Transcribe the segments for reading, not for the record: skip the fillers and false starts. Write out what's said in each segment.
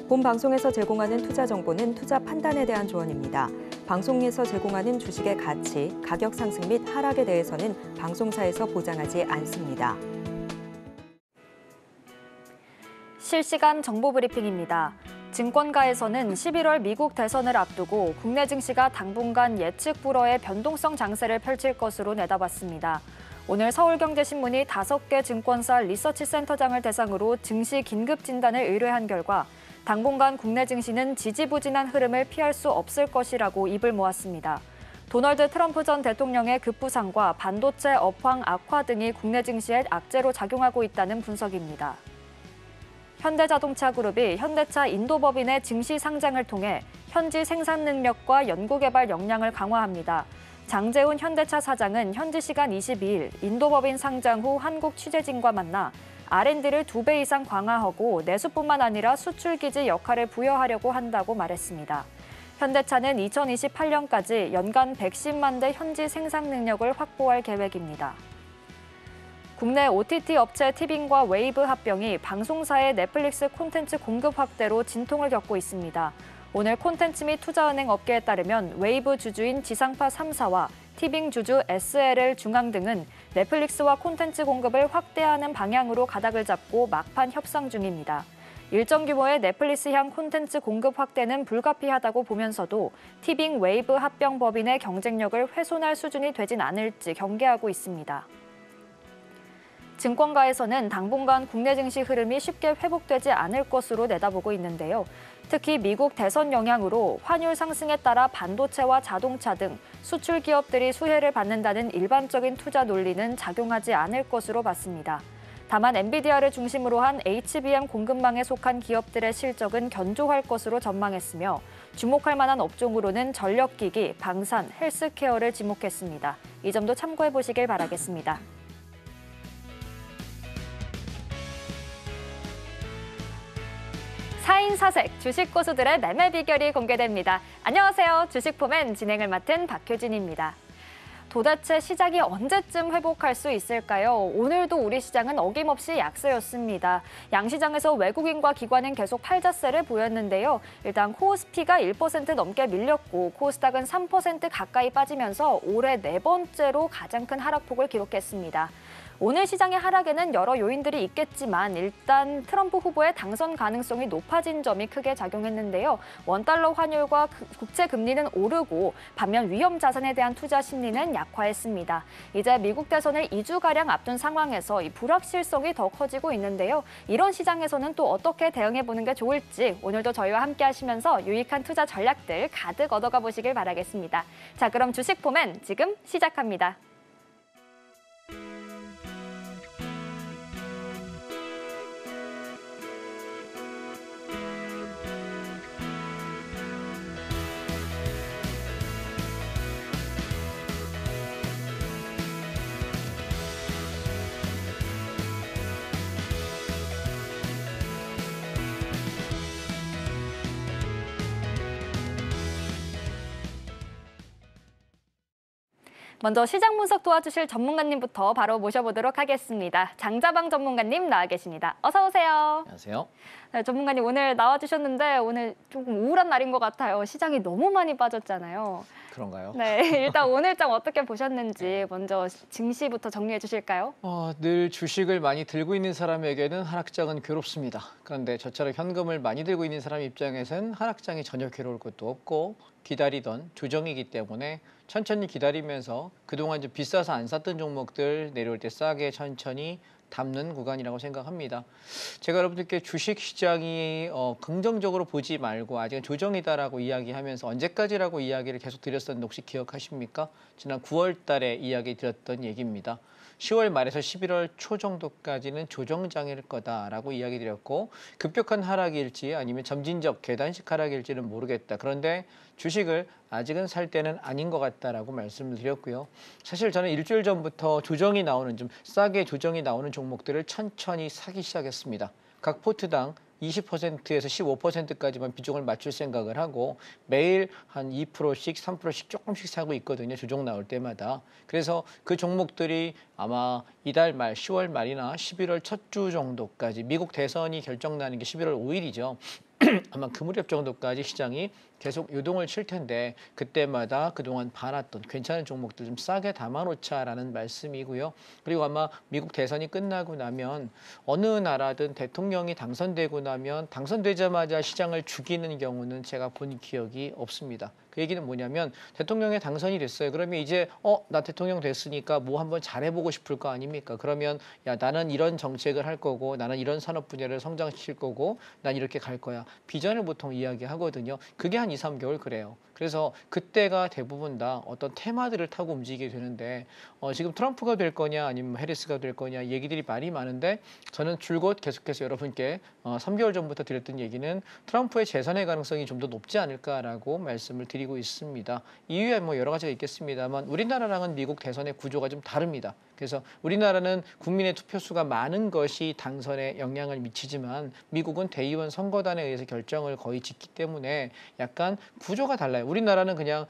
본 방송에서 제공하는 투자 정보는 투자 판단에 대한 조언입니다. 방송에서 제공하는 주식의 가치, 가격 상승 및 하락에 대해서는 방송사에서 보장하지 않습니다. 실시간 정보 브리핑입니다. 증권가에서는 11월 미국 대선을 앞두고 국내 증시가 당분간 예측 불허의 변동성 장세를 펼칠 것으로 내다봤습니다. 오늘 서울경제신문이 5개 증권사 리서치 센터장을 대상으로 증시 긴급 진단을 의뢰한 결과 당분간 국내 증시는 지지부진한 흐름을 피할 수 없을 것이라고 입을 모았습니다. 도널드 트럼프 전 대통령의 급부상과 반도체 업황 악화 등이 국내 증시에 악재로 작용하고 있다는 분석입니다. 현대자동차그룹이 현대차 인도법인의 증시 상장을 통해 현지 생산 능력과 연구개발 역량을 강화합니다. 장재훈 현대차 사장은 현지 시간 22일 인도법인 상장 후 한국 취재진과 만나 R&D를 2배 이상 강화하고 내수뿐만 아니라 수출 기지 역할을 부여하려고 한다고 말했습니다. 현대차는 2028년까지 연간 110만 대 현지 생산 능력을 확보할 계획입니다. 국내 OTT 업체 티빙과 웨이브 합병이 방송사의 넷플릭스 콘텐츠 공급 확대로 진통을 겪고 있습니다. 오늘 콘텐츠 및 투자은행 업계에 따르면 웨이브 주주인 지상파 3사와 티빙 주주 SLL 중앙 등은 넷플릭스와 콘텐츠 공급을 확대하는 방향으로 가닥을 잡고 막판 협상 중입니다. 일정 규모의 넷플릭스향 콘텐츠 공급 확대는 불가피하다고 보면서도 티빙 웨이브 합병 법인의 경쟁력을 훼손할 수준이 되진 않을지 경계하고 있습니다. 증권가에서는 당분간 국내 증시 흐름이 쉽게 회복되지 않을 것으로 내다보고 있는데요. 특히 미국 대선 영향으로 환율 상승에 따라 반도체와 자동차 등 수출 기업들이 수혜를 받는다는 일반적인 투자 논리는 작용하지 않을 것으로 봤습니다. 다만 엔비디아를 중심으로 한 HBM 공급망에 속한 기업들의 실적은 견조할 것으로 전망했으며 주목할 만한 업종으로는 전력기기, 방산, 헬스케어를 지목했습니다. 이 점도 참고해 보시길 바라겠습니다. 4인 사색 주식 고수들의 매매 비결이 공개됩니다. 안녕하세요. 주식포맨 진행을 맡은 박효진입니다. 도대체 시장이 언제쯤 회복할 수 있을까요? 오늘도 우리 시장은 어김없이 약세였습니다. 양시장에서 외국인과 기관은 계속 팔자세를 보였는데요. 일단 코스피가 1% 넘게 밀렸고 코스닥은 3% 가까이 빠지면서 올해 4번째로 가장 큰 하락폭을 기록했습니다. 오늘 시장의 하락에는 여러 요인들이 있겠지만 일단 트럼프 후보의 당선 가능성이 높아진 점이 크게 작용했는데요. 원달러 환율과 국채 금리는 오르고 반면 위험 자산에 대한 투자 심리는 약화했습니다. 이제 미국 대선을 2주가량 앞둔 상황에서 이 불확실성이 더 커지고 있는데요. 이런 시장에서는 또 어떻게 대응해보는 게 좋을지 오늘도 저희와 함께 하시면서 유익한 투자 전략들 가득 얻어가 보시길 바라겠습니다. 자, 그럼 주식포맨 지금 시작합니다. 먼저 시장 분석 도와주실 전문가님부터 바로 모셔보도록 하겠습니다. 장자방 전문가님 나와 계십니다. 어서 오세요. 안녕하세요. 네, 전문가님 오늘 나와주셨는데 오늘 조금 우울한 날인 것 같아요. 시장이 너무 많이 빠졌잖아요. 그런가요? 네, 일단 오늘장 어떻게 보셨는지 먼저 증시부터 정리해 주실까요? 늘 주식을 많이 들고 있는 사람에게는 하락장은 괴롭습니다. 그런데 저처럼 현금을 많이 들고 있는 사람 입장에서는 하락장이 전혀 괴로울 것도 없고 기다리던 조정이기 때문에 천천히 기다리면서 그동안 좀 비싸서 안 샀던 종목들 내려올 때 싸게 천천히 담는 구간이라고 생각합니다. 제가 여러분들께 주식시장이 긍정적으로 보지 말고 아직은 조정이다라고 이야기하면서 언제까지라고 이야기를 계속 드렸었는데 혹시 기억하십니까? 지난 9월 달에 이야기 드렸던 얘기입니다. 10월 말에서 11월 초 정도까지는 조정장일 거다라고 이야기 드렸고 급격한 하락일지 아니면 점진적 계단식 하락일지는 모르겠다. 그런데 주식을 아직은 살 때는 아닌 것 같다라고 말씀을 드렸고요. 사실 저는 일주일 전부터 조정이 나오는 좀 싸게 조정이 나오는 종목들을 천천히 사기 시작했습니다. 각 포트당 20%에서 15%까지만 비중을 맞출 생각을 하고 매일 한 2%씩 3%씩 조금씩 사고 있거든요. 조정 나올 때마다. 그래서 그 종목들이 아마 이달 말 10월 말이나 11월 첫 주 정도까지 미국 대선이 결정나는 게 11월 5일이죠. 아마 그 무렵 정도까지 시장이 계속 요동을 칠 텐데 그때마다 그동안 봐놨던 괜찮은 종목들 좀 싸게 담아놓자라는 말씀이고요. 그리고 아마 미국 대선이 끝나고 나면 어느 나라든 대통령이 당선되고 나면 당선되자마자 시장을 죽이는 경우는 제가 본 기억이 없습니다. 그 얘기는 뭐냐면 대통령에 당선이 됐어요. 그러면 이제 나 대통령 됐으니까 뭐 한번 잘해보고 싶을 거 아닙니까? 그러면 야 나는 이런 정책을 할 거고 나는 이런 산업 분야를 성장시킬 거고 난 이렇게 갈 거야. 비전을 보통 이야기하거든요. 그게 한 2, 3개월 그래요. 그래서 그때가 대부분 다 어떤 테마들을 타고 움직이게 되는데 지금 트럼프가 될 거냐 아니면 해리스가 될 거냐 얘기들이 많이 많은데 저는 줄곧 계속해서 여러분께 3개월 전부터 드렸던 얘기는 트럼프의 재선의 가능성이 좀 더 높지 않을까라고 말씀을 드리고 있습니다. 이유에 뭐 여러 가지가 있겠습니다만 우리나라랑은 미국 대선의 구조가 좀 다릅니다. 그래서 우리나라는 국민의 투표수가 많은 것이 당선에 영향을 미치지만 미국은 대의원 선거단에 의해서 결정을 거의 짓기 때문에 약간 구조가 달라요. 우리나라는 그냥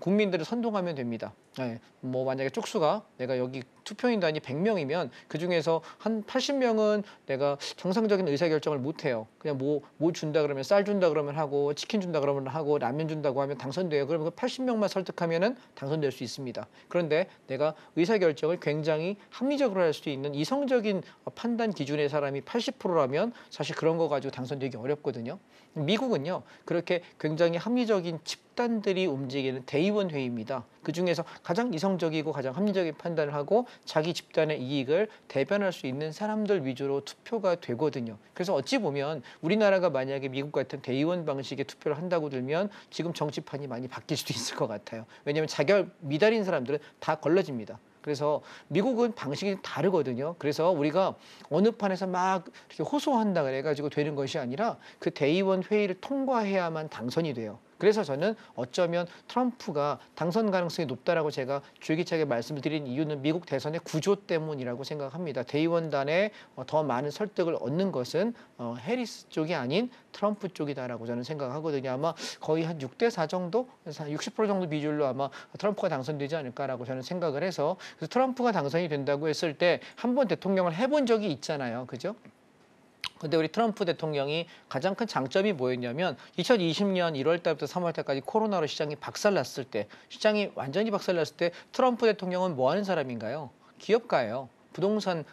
국민들을 선동하면 됩니다. 네, 뭐 만약에 쪽수가 내가 여기 투표인단이 100명이면 그중에서 한 80명은 내가 정상적인 의사결정을 못해요. 그냥 뭐 준다 그러면 쌀 준다 그러면 하고 치킨 준다 그러면 하고 라면 준다고 하면 당선돼요. 그러면 그 80명만 설득하면은 당선될 수 있습니다. 그런데 내가 의사결정을 굉장히 합리적으로 할 수 있는 이성적인 판단 기준의 사람이 80%라면 사실 그런 거 가지고 당선되기 어렵거든요. 미국은요 그렇게 굉장히 합리적인 집단들이 움직이는 대의원 회의입니다. 그 중에서 가장 이성적이고 가장 합리적인 판단을 하고 자기 집단의 이익을 대변할 수 있는 사람들 위주로 투표가 되거든요. 그래서 어찌 보면 우리나라가 만약에 미국 같은 대의원 방식의 투표를 한다고 들면 지금 정치판이 많이 바뀔 수도 있을 것 같아요. 왜냐하면 자결 미달인 사람들은 다 걸러집니다. 그래서 미국은 방식이 다르거든요. 그래서 우리가 어느 판에서 막 이렇게 호소한다 그래가지고 되는 것이 아니라 그 대의원 회의를 통과해야만 당선이 돼요. 그래서 저는 어쩌면 트럼프가 당선 가능성이 높다라고 제가 줄기차게 말씀을 드린 이유는 미국 대선의 구조 때문이라고 생각합니다. 대의원단에 더 많은 설득을 얻는 것은 해리스 쪽이 아닌 트럼프 쪽이다라고 저는 생각하거든요. 아마 거의 한 6대4 정도, 60% 정도 비율로 아마 트럼프가 당선되지 않을까라고 저는 생각을 해서 그래서 트럼프가 당선이 된다고 했을 때 한 번 대통령을 해본 적이 있잖아요. 그죠? 근데 우리 트럼프 대통령이 가장 큰 장점이 뭐였냐면 2020년 1월 달부터 3월 달까지 코로나로 시장이 박살났을 때, 시장이 완전히 박살났을 때 트럼프 대통령은 뭐 하는 사람인가요? 기업가예요. 부동산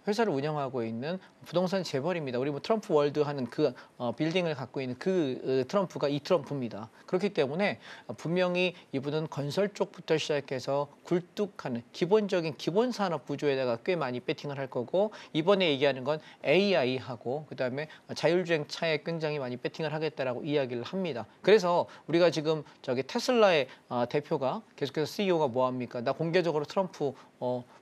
회사를 운영하고 있는 부동산 재벌입니다. 우리 뭐 트럼프 월드 하는 그 빌딩을 갖고 있는 그 트럼프가 이 트럼프입니다. 그렇기 때문에 분명히 이분은 건설 쪽부터 시작해서 굴뚝하는 기본적인 기본 산업 구조에다가 꽤 많이 배팅을 할 거고 이번에 얘기하는 건 AI하고 그다음에 자율주행 차에 굉장히 많이 배팅을 하겠다라고 이야기를 합니다. 그래서 우리가 지금 저기 테슬라의 대표가 계속해서 CEO가 뭐 합니까? 나 공개적으로 트럼프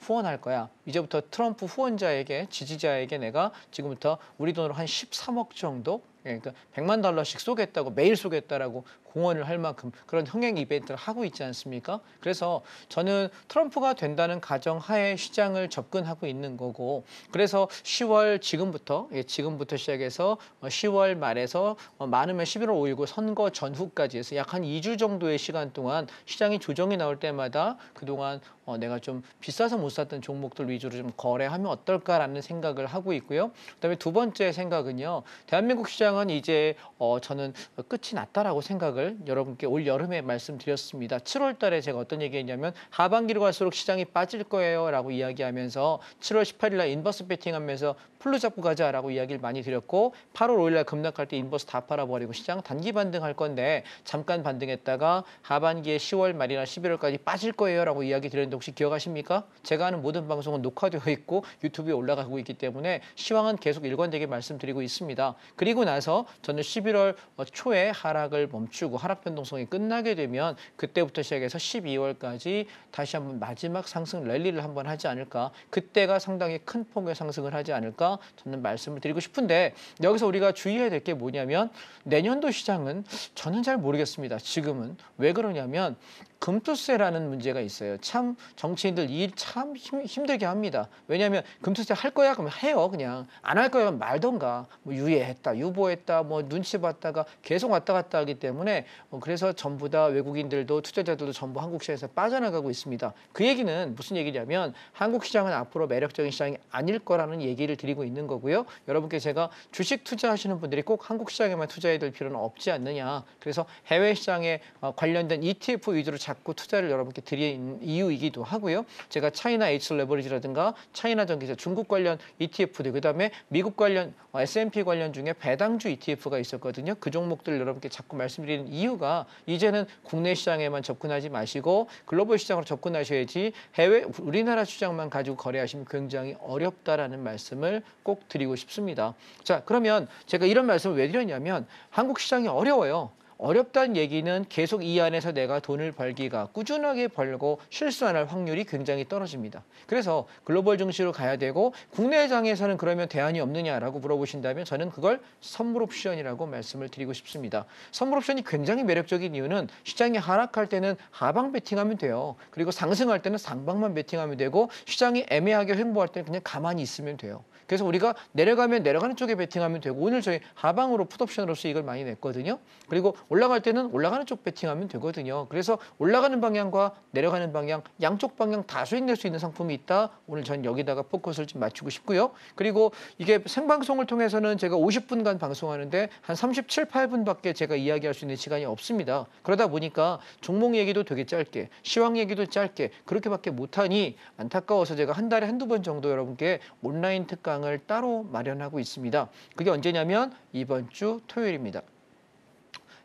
후원할 거야. 이제부터 트럼프 후원자에게 지지자에게 내가 지금부터 우리 돈으로 한 13억 정도 그러니까 $100만 쏘겠다고 매일 쏘겠다라고 공언을 할 만큼 그런 흥행 이벤트를 하고 있지 않습니까? 그래서 저는 트럼프가 된다는 가정하에 시장을 접근하고 있는 거고 그래서 10월 지금부터 시작해서 10월 말에서 많으면 11월 5일 선거 전후까지 해서 약 한 2주 정도의 시간 동안 시장이 조정이 나올 때마다 그동안 내가 좀 비싸서 못 샀던 종목들 위주로 좀 거래하면 어떨까라는 생각을 하고 있고요. 그다음에 두 번째 생각은요. 대한민국 시장은 이제 저는 끝이 났다라고 생각을 여러분께 올 여름에 말씀드렸습니다. 7월 달에 제가 어떤 얘기했냐면 하반기로 갈수록 시장이 빠질 거예요라고 이야기하면서 7월 18일 날 인버스 배팅하면서 풀로 잡고 가자라고 이야기를 많이 드렸고 8월 5일 날 급락할 때 인버스 다 팔아버리고 시장 단기 반등할 건데 잠깐 반등했다가 하반기에 10월 말이나 11월까지 빠질 거예요라고 이야기 드렸는데 혹시 기억하십니까? 제가 하는 모든 방송은 녹화되어 있고 유튜브에 올라가고 있기 때문에 시황은 계속 일관되게 말씀드리고 있습니다. 그리고 나서 저는 11월 초에 하락을 멈추고 하락 변동성이 끝나게 되면 그때부터 시작해서 12월까지 다시 한번 마지막 상승 랠리를 한번 하지 않을까. 그때가 상당히 큰 폭의 상승을 하지 않을까 저는 말씀을 드리고 싶은데 여기서 우리가 주의해야 될 게 뭐냐면 내년도 시장은 저는 잘 모르겠습니다. 지금은 왜 그러냐면 금투세라는 문제가 있어요. 참 정치인들 일 참 힘들게 합니다. 왜냐하면 금투세 할 거야 그러면 해요. 그냥 안 할 거야 말던가 뭐 유예했다 유보했다 보고했다, 뭐 눈치 봤다가 계속 왔다 갔다 하기 때문에 그래서 전부 다 외국인들도 투자자들도 전부 한국 시장에서 빠져나가고 있습니다. 그 얘기는 무슨 얘기냐면 한국 시장은 앞으로 매력적인 시장이 아닐 거라는 얘기를 드리고 있는 거고요. 여러분께 제가 주식 투자하시는 분들이 꼭 한국 시장에만 투자해야 될 필요는 없지 않느냐. 그래서 해외 시장에 관련된 ETF 위주로 자꾸 투자를 여러분께 드리는 이유이기도 하고요. 제가 차이나 H 레버리지라든가 차이나 전기세, 중국 관련 ETF들, 그다음에 미국 관련 S&P 관련 중에 배당주 ETF가 있었거든요. 그 종목들을 여러분께 자꾸 말씀드리는 이유가 이제는 국내 시장에만 접근하지 마시고 글로벌 시장으로 접근하셔야지 해외 우리나라 시장만 가지고 거래하시면 굉장히 어렵다라는 말씀을 꼭 드리고 싶습니다. 자, 그러면 제가 이런 말씀을 왜 드렸냐면 한국 시장이 어려워요. 어렵다는 얘기는 계속 이 안에서 내가 돈을 벌기가 꾸준하게 벌고 실수 안 할 확률이 굉장히 떨어집니다. 그래서 글로벌 증시로 가야 되고 국내 장에서는 그러면 대안이 없느냐라고 물어보신다면 저는 그걸 선물 옵션이라고 말씀을 드리고 싶습니다. 선물 옵션이 굉장히 매력적인 이유는 시장이 하락할 때는 하방 베팅하면 돼요. 그리고 상승할 때는 상방만 베팅하면 되고 시장이 애매하게 횡보할 때는 그냥 가만히 있으면 돼요. 그래서 우리가 내려가면 내려가는 쪽에 베팅하면 되고 오늘 저희 하방으로 풋옵션으로 수익을 많이 냈거든요. 그리고 올라갈 때는 올라가는 쪽 베팅하면 되거든요. 그래서 올라가는 방향과 내려가는 방향, 양쪽 방향 다 수익 낼 수 있는 상품이 있다. 오늘 전 여기다가 포커스를 좀 맞추고 싶고요. 그리고 이게 생방송을 통해서는 제가 50분간 방송하는데 한 37, 8분밖에 제가 이야기할 수 있는 시간이 없습니다. 그러다 보니까 종목 얘기도 되게 짧게, 시황 얘기도 짧게 그렇게밖에 못하니 안타까워서 제가 한 달에 한두 번 정도 여러분께 온라인 특강을 따로 마련하고 있습니다. 그게 언제냐면 이번 주 토요일입니다.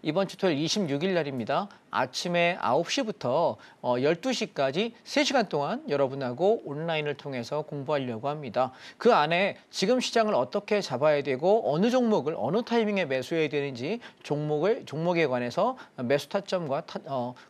이번 주 토요일 26일 날입니다. 아침에 9시부터 12시까지 3시간 동안 여러분하고 온라인을 통해서 공부하려고 합니다. 그 안에 지금 시장을 어떻게 잡아야 되고 어느 종목을 어느 타이밍에 매수해야 되는지 종목에 관해서 매수 타점과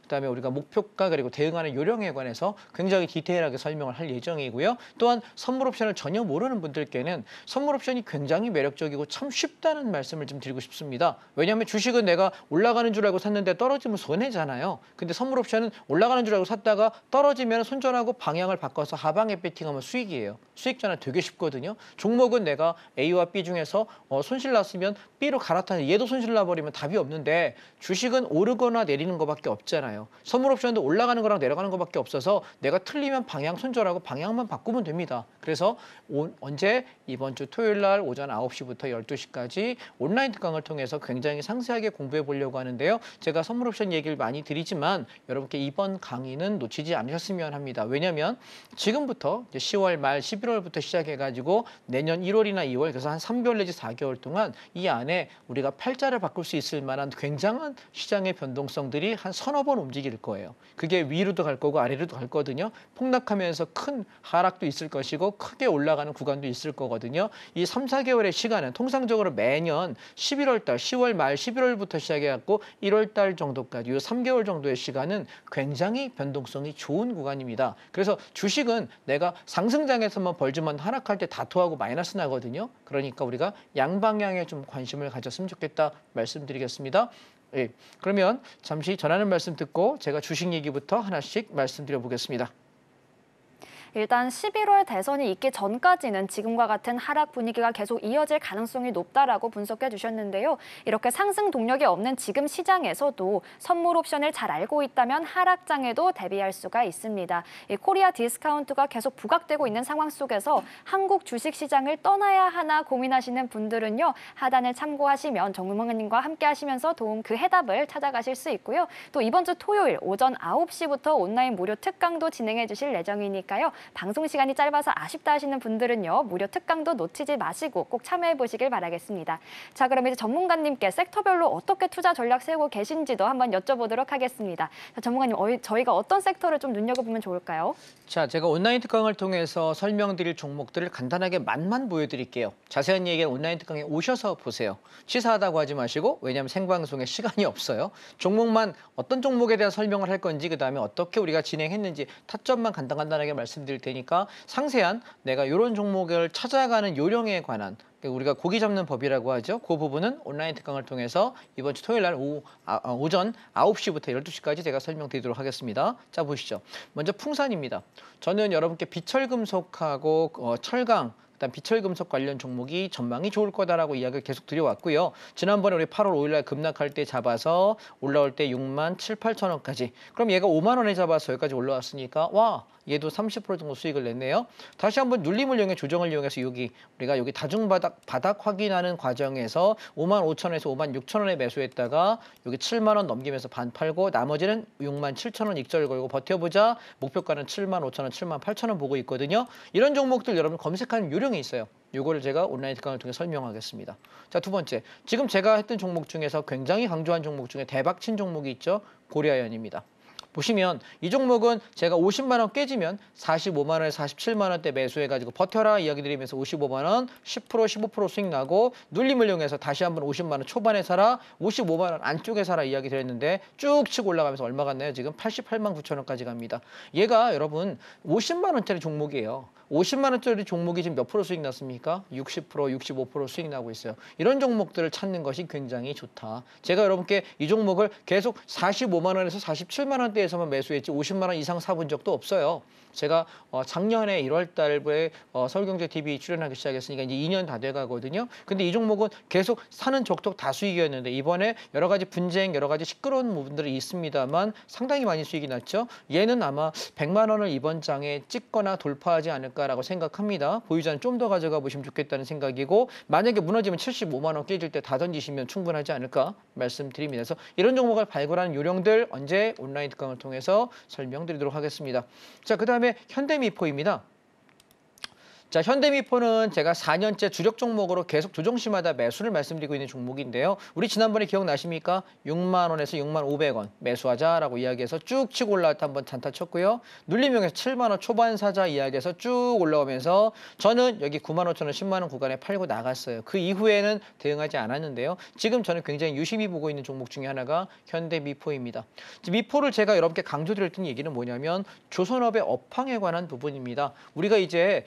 그다음에 우리가 목표가 그리고 대응하는 요령에 관해서 굉장히 디테일하게 설명을 할 예정이고요. 또한 선물 옵션을 전혀 모르는 분들께는 선물 옵션이 굉장히 매력적이고 참 쉽다는 말씀을 좀 드리고 싶습니다. 왜냐하면 주식은 내가 올라가는 줄 알고 샀는데 떨어지면 손해잖아요. 근데 선물 옵션은 올라가는 줄 알고 샀다가 떨어지면 손절하고 방향을 바꿔서 하방에 배팅하면 수익이에요. 수익 전환 되게 쉽거든요. 종목은 내가 A와 B 중에서 손실 났으면 B로 갈아타는 얘도 손실 나버리면 답이 없는데 주식은 오르거나 내리는 것밖에 없잖아요. 선물 옵션도 올라가는 거랑 내려가는 것밖에 없어서 내가 틀리면 방향 손절하고 방향만 바꾸면 됩니다. 그래서 언제 이번 주 토요일 날 오전 9시부터 12시까지 온라인 특강을 통해서 굉장히 상세하게 공부해 보려고 하는데요. 제가 선물 옵션 얘기를 많이 드리지만 여러분께 이번 강의는 놓치지 않으셨으면 합니다. 왜냐하면 지금부터 이제 10월 말 11월부터 시작해가지고 내년 1월이나 2월 그래서 한 3개월 내지 4개월 동안 이 안에 우리가 팔자를 바꿀 수 있을 만한 굉장한 시장의 변동성들이 한 서너 번 움직일 거예요. 그게 위로도 갈 거고 아래로도 갈 거거든요. 폭락하면서 큰 하락도 있을 것이고 크게 올라가는 구간도 있을 거거든요. 이 3, 4개월의 시간은 통상적으로 매년 11월 달, 10월 말 11월부터 시작해갖고 1월 달 정도까지 이 3개월 정도의 시간은 굉장히 변동성이 좋은 구간입니다. 그래서 주식은 내가 상승장에서만 벌지만 하락할 때 다투하고 마이너스 나거든요. 그러니까 우리가 양방향에 좀 관심을 가졌으면 좋겠다 말씀드리겠습니다. 예, 그러면 잠시 전하는 말씀 듣고 제가 주식 얘기부터 하나씩 말씀드려 보겠습니다. 일단 11월 대선이 있기 전까지는 지금과 같은 하락 분위기가 계속 이어질 가능성이 높다라고 분석해 주셨는데요. 이렇게 상승 동력이 없는 지금 시장에서도 선물 옵션을 잘 알고 있다면 하락장에도 대비할 수가 있습니다. 이 코리아 디스카운트가 계속 부각되고 있는 상황 속에서 한국 주식시장을 떠나야 하나 고민하시는 분들은요. 하단을 참고하시면 정문만님과 함께 하시면서 그 해답을 찾아가실 수 있고요. 또 이번 주 토요일 오전 9시부터 온라인 무료 특강도 진행해 주실 예정이니까요. 방송 시간이 짧아서 아쉽다 하시는 분들은요. 무료 특강도 놓치지 마시고 꼭 참여해 보시길 바라겠습니다. 자, 그럼 이제 전문가님께 섹터별로 어떻게 투자 전략 세우고 계신지도 한번 여쭤보도록 하겠습니다. 자, 전문가님, 저희가 어떤 섹터를 좀 눈여겨보면 좋을까요? 자, 제가 온라인 특강을 통해서 설명드릴 종목들을 간단하게 맛만 보여드릴게요. 자세한 얘기는 온라인 특강에 오셔서 보세요. 치사하다고 하지 마시고, 왜냐하면 생방송에 시간이 없어요. 종목만 어떤 종목에 대한 설명을 할 건지, 그다음에 어떻게 우리가 진행했는지 타점만 간단하게 말씀드릴 테니까 상세한 내가 이런 종목을 찾아가는 요령에 관한 우리가 고기 잡는 법이라고 하죠. 그 부분은 온라인 특강을 통해서 이번 주 토요일 날 오전 9시부터 12시까지 제가 설명드리도록 하겠습니다. 자, 보시죠. 먼저 풍산입니다. 저는 여러분께 비철금속하고 철강, 일단 비철금속 관련 종목이 전망이 좋을 거다라고 이야기를 계속 드려왔고요. 지난번에 우리 8월 5일 날 급락할 때 잡아서 올라올 때 6만 7, 8천 원까지. 그럼 얘가 5만 원에 잡아서 여기까지 올라왔으니까 와, 얘도 30% 정도 수익을 냈네요. 다시 한번 눌림을 이용해 조정을 이용해서 우리가 여기 바닥 확인하는 과정에서 5만 5천 원에서 5만 6천 원에 매수했다가 여기 7만 원 넘기면서 반 팔고 나머지는 6만 7천 원 익절 걸고 버텨보자. 목표가는 7만 5천 원, 7만 8천 원 보고 있거든요. 이런 종목들 여러분 검색하는 요령이 있어요. 요거를 제가 온라인 특강을 통해 설명하겠습니다. 자, 두 번째. 지금 제가 했던 종목 중에서 굉장히 강조한 종목 중에 대박친 종목이 있죠. 고려아연입니다. 보시면 이 종목은 제가 50만 원 깨지면 45만 원에서 47만 원대 매수해가지고 버텨라 이야기 드리면서 55만 원, 10%, 15% 수익 나고 눌림을 이용해서 다시 한번 50만 원 초반에 사라, 55만 원 안쪽에 사라 이야기 드렸는데 쭉 치고 올라가면서 얼마 갔나요? 지금 88만 9천 원까지 갑니다. 얘가 여러분 50만 원짜리 종목이에요. 50만 원짜리 종목이 지금 몇 프로 수익 났습니까? 60%, 65% 수익 나고 있어요. 이런 종목들을 찾는 것이 굉장히 좋다. 제가 여러분께 이 종목을 계속 45만 원에서 47만 원대에서만 매수했지 50만 원 이상 사본 적도 없어요. 제가 작년에 1월 달에 서울경제TV 출연하기 시작했으니까 이제 2년 다 돼가거든요. 근데 이 종목은 계속 사는 족족 다 수익이었는데 이번에 여러 가지 분쟁, 여러 가지 시끄러운 부분들이 있습니다만 상당히 많이 수익이 났죠. 얘는 아마 100만 원을 이번 장에 찍거나 돌파하지 않을까라고 생각합니다. 보유자는 좀 더 가져가 보시면 좋겠다는 생각이고 만약에 무너지면 75만 원 깨질 때 다 던지시면 충분하지 않을까 말씀드립니다. 그래서 이런 종목을 발굴하는 요령들 언제 온라인 특강을 통해서 설명드리도록 하겠습니다. 자, 그다음에 현대미포입니다. 자, 현대미포는 제가 4년째 주력 종목으로 계속 조정시마다 매수를 말씀드리고 있는 종목인데요. 우리 지난번에 기억나십니까? 6만 원에서 6만 500원 매수하자라고 이야기해서 쭉 치고 올라왔다 한번 단타 쳤고요. 눌림형에서 7만 원 초반 사자 이야기해서 쭉 올라오면서 저는 여기 9만 5천 원, 10만 원 구간에 팔고 나갔어요. 그 이후에는 대응하지 않았는데요. 지금 저는 굉장히 유심히 보고 있는 종목 중에 하나가 현대미포입니다. 미포를 제가 여러분께 강조드렸던 얘기는 뭐냐면 조선업의 업황에 관한 부분입니다. 우리가 이제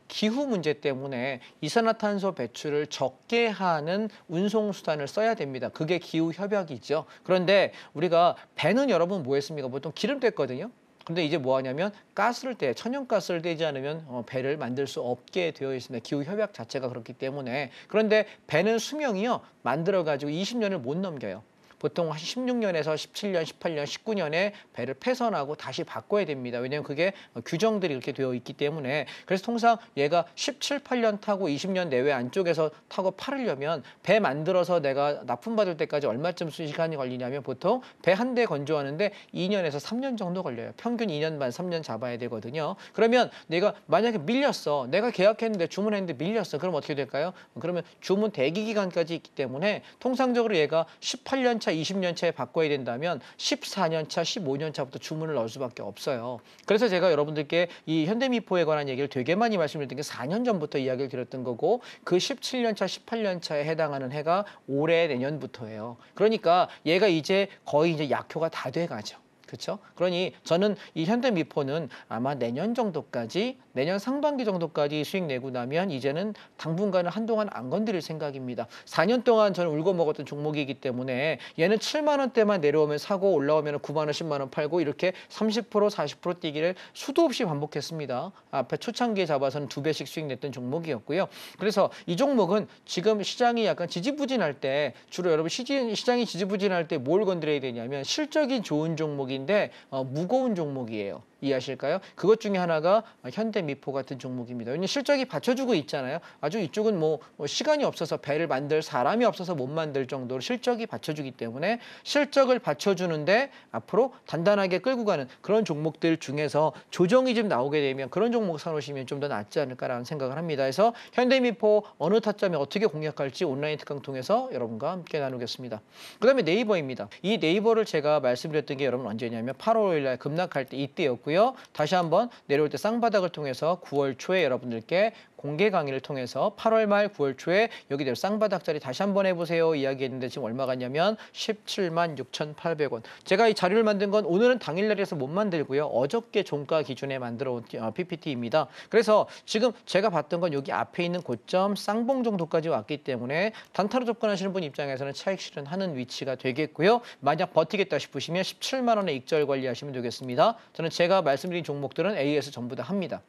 기후 문제 때문에 이산화탄소 배출을 적게 하는 운송수단을 써야 됩니다. 그게 기후협약이죠. 그런데 우리가 배는 여러분 뭐 했습니까? 보통 기름 뗐거든요. 근데 이제 뭐 하냐면 가스를 떼, 천연가스를 떼지 않으면 배를 만들 수 없게 되어 있습니다. 기후협약 자체가 그렇기 때문에. 그런데 배는 수명이요. 만들어가지고 20년을 못 넘겨요. 보통 한 16년에서 17년, 18년, 19년에 배를 폐선하고 다시 바꿔야 됩니다. 왜냐하면 그게 규정들이 이렇게 되어 있기 때문에. 그래서 통상 얘가 17, 18년 타고 20년 내외 안쪽에서 타고 팔으려면 배 만들어서 내가 납품받을 때까지 얼마쯤 시간이 걸리냐면 보통 배 한 대 건조하는데 2년에서 3년 정도 걸려요. 평균 2년 반, 3년 잡아야 되거든요. 그러면 내가 만약에 밀렸어. 내가 계약했는데 주문했는데 밀렸어. 그럼 어떻게 될까요? 그러면 주문 대기 기간까지 있기 때문에 통상적으로 얘가 18년 차 20년 차에 바꿔야 된다면 14년 차, 15년 차부터 주문을 넣을 수밖에 없어요. 그래서 제가 여러분들께 이 현대미포에 관한 얘기를 되게 많이 말씀드렸던 게 4년 전부터 이야기를 드렸던 거고 그 17년 차, 18년 차에 해당하는 해가 올해 내년부터예요. 그러니까 얘가 이제 거의 이제 약효가 다 돼가죠. 그렇죠? 그러니 저는 이 현대미포는 아마 내년 정도까지, 내년 상반기 정도까지 수익 내고 나면 이제는 당분간은 한동안 안 건드릴 생각입니다. 4년 동안 저는 울고 먹었던 종목이기 때문에 얘는 7만 원대만 내려오면 사고 올라오면 9만 원, 10만 원 팔고 이렇게 30%, 40% 뛰기를 수도 없이 반복했습니다. 앞에 초창기에 잡아서는 2배씩 수익 냈던 종목이었고요. 그래서 이 종목은 지금 시장이 약간 지지부진할 때 주로 여러분 시장이 지지부진할 때 뭘 건드려야 되냐면 실적이 좋은 종목인데 무거운 종목이에요. 이해하실까요? 그것 중에 하나가 현대미포 같은 종목입니다. 왜냐하면 실적이 받쳐주고 있잖아요. 아주 이쪽은 뭐 시간이 없어서 배를 만들 사람이 없어서 못 만들 정도로 실적이 받쳐주기 때문에 실적을 받쳐주는데 앞으로 단단하게 끌고 가는 그런 종목들 중에서 조정이 좀 나오게 되면 그런 종목 사놓으시면 좀 더 낫지 않을까라는 생각을 합니다. 그래서 현대미포 어느 타점에 어떻게 공략할지 온라인 특강 통해서 여러분과 함께 나누겠습니다. 그다음에 네이버입니다. 이 네이버를 제가 말씀드렸던 게 여러분 언제냐면 8월 5일 날 급락할 때 이때였고요. 다시 한번 내려올 때 쌍바닥을 통해서 9월 초에 여러분들께 공개 강의를 통해서 8월 말 9월 초에 여기대로 쌍바닥 자리 다시 한번 해보세요 이야기했는데 지금 얼마 갔냐면 17만 6,800원. 제가 이 자료를 만든 건 오늘은 당일날이라서 못 만들고요. 어저께 종가 기준에 만들어 온 PPT입니다. 그래서 지금 제가 봤던 건 여기 앞에 있는 고점 쌍봉 정도까지 왔기 때문에 단타로 접근하시는 분 입장에서는 차익 실현하는 위치가 되겠고요. 만약 버티겠다 싶으시면 17만 원의 익절 관리하시면 되겠습니다. 저는 제가 말씀드린 종목들은 AS 전부 다 합니다.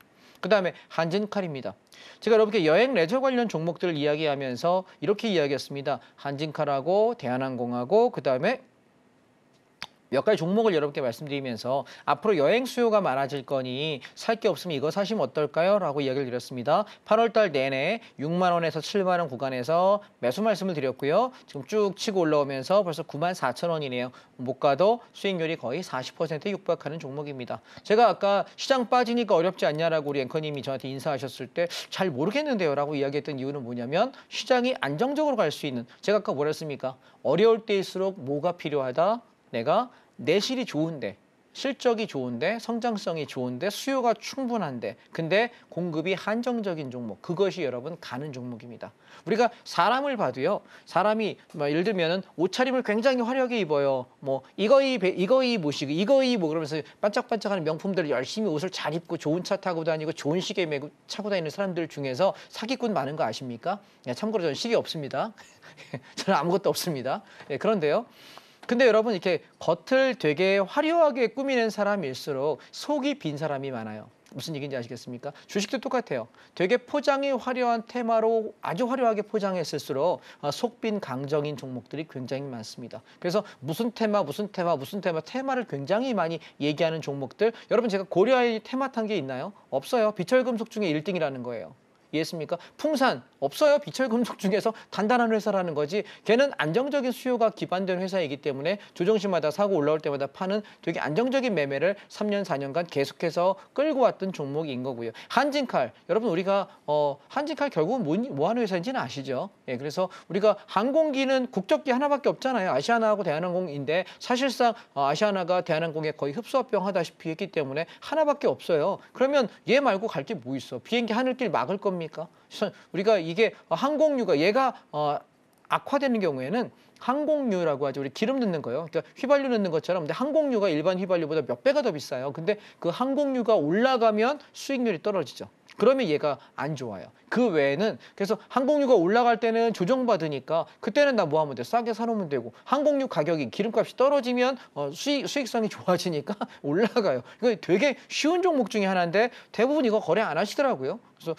그다음에 한진칼입니다. 제가 여러분께 여행 레저 관련 종목들을 이야기하면서 이렇게 이야기했습니다. 한진칼하고 대한항공하고 그다음에 몇 가지 종목을 여러분께 말씀드리면서 앞으로 여행 수요가 많아질 거니 살 게 없으면 이거 사시면 어떨까요? 라고 이야기를 드렸습니다. 8월 달 내내 6만 원에서 7만 원 구간에서 매수 말씀을 드렸고요. 지금 쭉 치고 올라오면서 벌써 9만 4천 원이네요. 못 가도 수익률이 거의 40%에 육박하는 종목입니다. 제가 아까 시장 빠지니까 어렵지 않냐라고 우리 앵커님이 저한테 인사하셨을 때 잘 모르겠는데요 라고 이야기했던 이유는 뭐냐면 시장이 안정적으로 갈 수 있는, 제가 아까 뭐라 했습니까? 어려울 때일수록 뭐가 필요하다? 내가 내실이 좋은데, 실적이 좋은데, 성장성이 좋은데, 수요가 충분한데, 근데 공급이 한정적인 종목, 그것이 여러분 가는 종목입니다. 우리가 사람을 봐도요, 사람이 예를 들면은 옷차림을 굉장히 화려하게 입어요. 뭐 이거이 모시고 이거이 뭐 그러면서 반짝반짝하는 명품들을 열심히 옷을 잘 입고 좋은 차 타고 다니고 좋은 시계 메고 차고 다니는 사람들 중에서 사기꾼 많은 거 아십니까? 참고로 저는 시계 없습니다. 저는 아무것도 없습니다. 그런데요. 근데 여러분 이렇게 겉을 되게 화려하게 꾸미는 사람일수록 속이 빈 사람이 많아요. 무슨 얘기인지 아시겠습니까? 주식도 똑같아요. 되게 포장이 화려한 테마로 아주 화려하게 포장했을수록 속 빈 강정인 종목들이 굉장히 많습니다. 그래서 무슨 테마를 굉장히 많이 얘기하는 종목들. 여러분 제가 고려할 테마 탄 게 있나요? 없어요. 비철금속 중에 1등이라는 거예요. 이해했습니까? 풍산 없어요. 비철금속 중에서 단단한 회사라는 거지. 걔는 안정적인 수요가 기반된 회사이기 때문에 조정시마다 사고 올라올 때마다 파는 되게 안정적인 매매를 3년, 4년간 계속해서 끌고 왔던 종목인 거고요. 한진칼, 여러분 우리가 한진칼 결국은 뭐 하는 회사인지는 아시죠? 예, 그래서 우리가 항공기는 국적기 하나밖에 없잖아요. 아시아나하고 대한항공인데 사실상 아시아나가 대한항공에 거의 흡수합병 하다시피 했기 때문에 하나밖에 없어요. 그러면 얘 말고 갈 게 뭐 있어? 비행기 하늘길 막을 겁니까? 우리가 이게 항공유가 얘가 악화되는 경우에는 항공유라고 하죠. 우리 기름 넣는 거요. 그러니까 휘발유 넣는 것처럼. 근데 항공유가 일반 휘발유보다 몇 배가 더 비싸요. 근데 그 항공유가 올라가면 수익률이 떨어지죠. 그러면 얘가 안 좋아요. 그 외에는 그래서 항공유가 올라갈 때는 조정받으니까 그때는 나 뭐 하면 돼? 싸게 사놓으면 되고, 항공유 가격이 기름값이 떨어지면 수익성이 좋아지니까 올라가요. 이거 되게 쉬운 종목 중에 하나인데 대부분 이거 거래 안 하시더라고요. 그래서